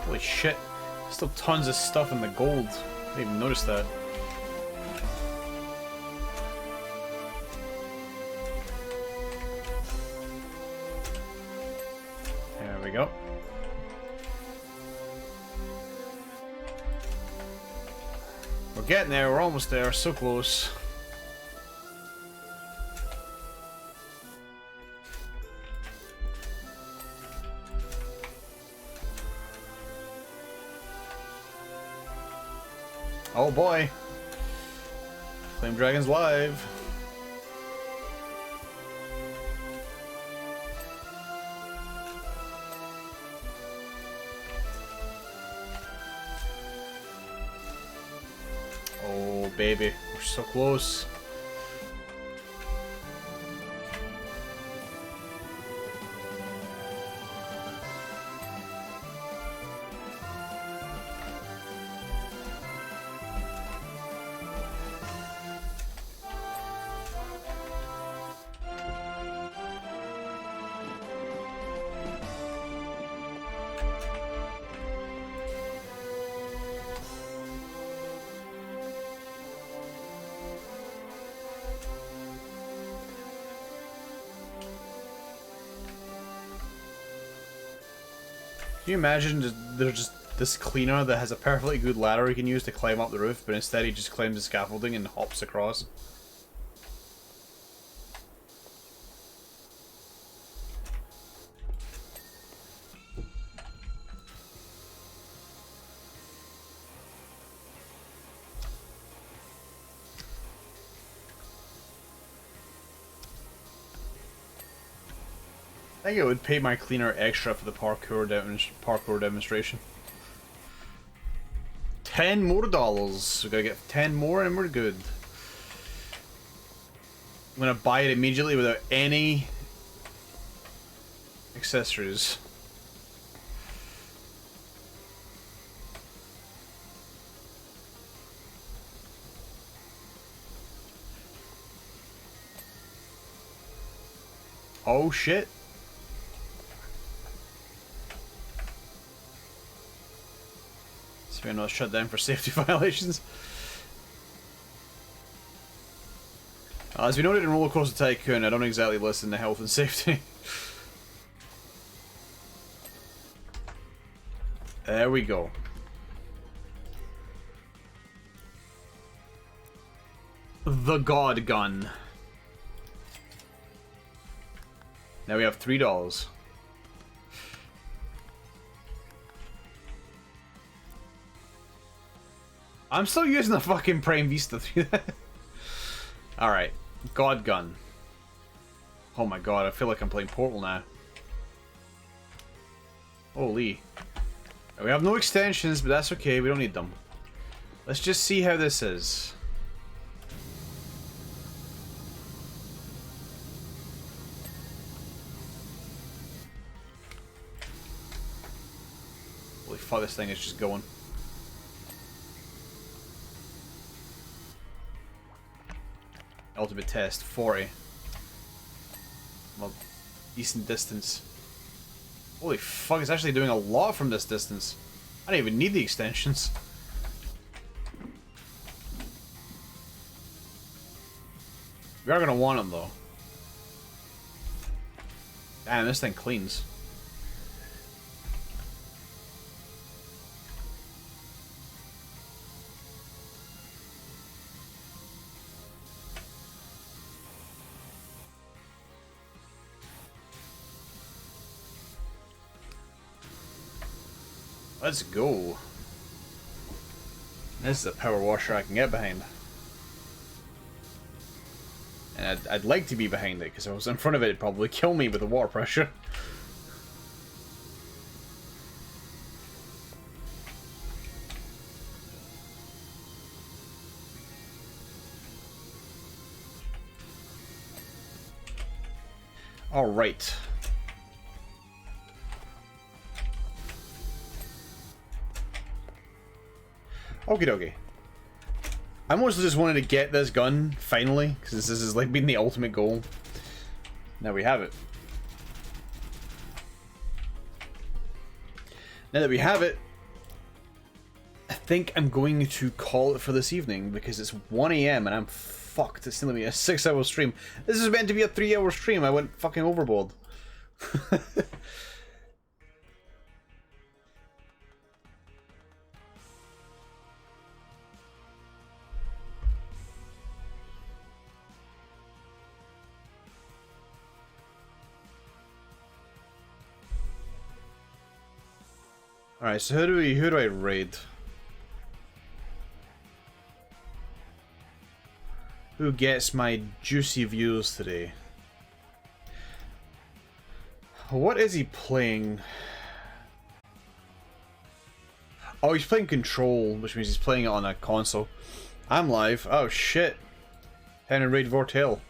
Holy shit. Still tons of stuff in the gold. I didn't even notice that. There we go. We're getting there. We're almost there. So close. Oh boy. Flame Dragon's live. Oh baby, we're so close. Can you imagine there's just this cleaner that has a perfectly good ladder he can use to climb up the roof, but instead he just climbs the scaffolding and hops across? I think it would pay my cleaner extra for the parkour demonstration. $10 more. We gotta get 10 more and we're good. I'm gonna buy it immediately without any accessories. Oh shit. So we're not shut down for safety violations. As we noted in Roller Coaster Tycoon, I don't exactly listen to health and safety. There we go. The God Gun. Now we have $3. I'm still using the fucking Prime Vista. Alright. God Gun. Oh my god, I feel like I'm playing Portal now. Holy. We have no extensions, but that's okay, we don't need them. Let's just see how this is. Holy fuck, this thing is just going. Ultimate test, 40. Well, decent distance. Holy fuck, it's actually doing a lot from this distance. I don't even need the extensions. We are gonna want them though. Damn, this thing cleans. Let's go. This is a power washer I can get behind. And I'd like to be behind it, because if I was in front of it, it'd probably kill me with the water pressure. Alright. Okie dokie. I mostly just wanted to get this gun, finally, because this has like been the ultimate goal. Now we have it. Now that we have it, I think I'm going to call it for this evening, because it's 1 AM and I'm fucked. It's still going to be a 6-hour stream. This is meant to be a 3-hour stream. I went fucking overboard. Alright, so who do I raid? Who gets my juicy views today? What is he playing? Oh, he's playing Control, which means he's playing it on a console. I'm live. Oh shit. Hen and raid Vortail.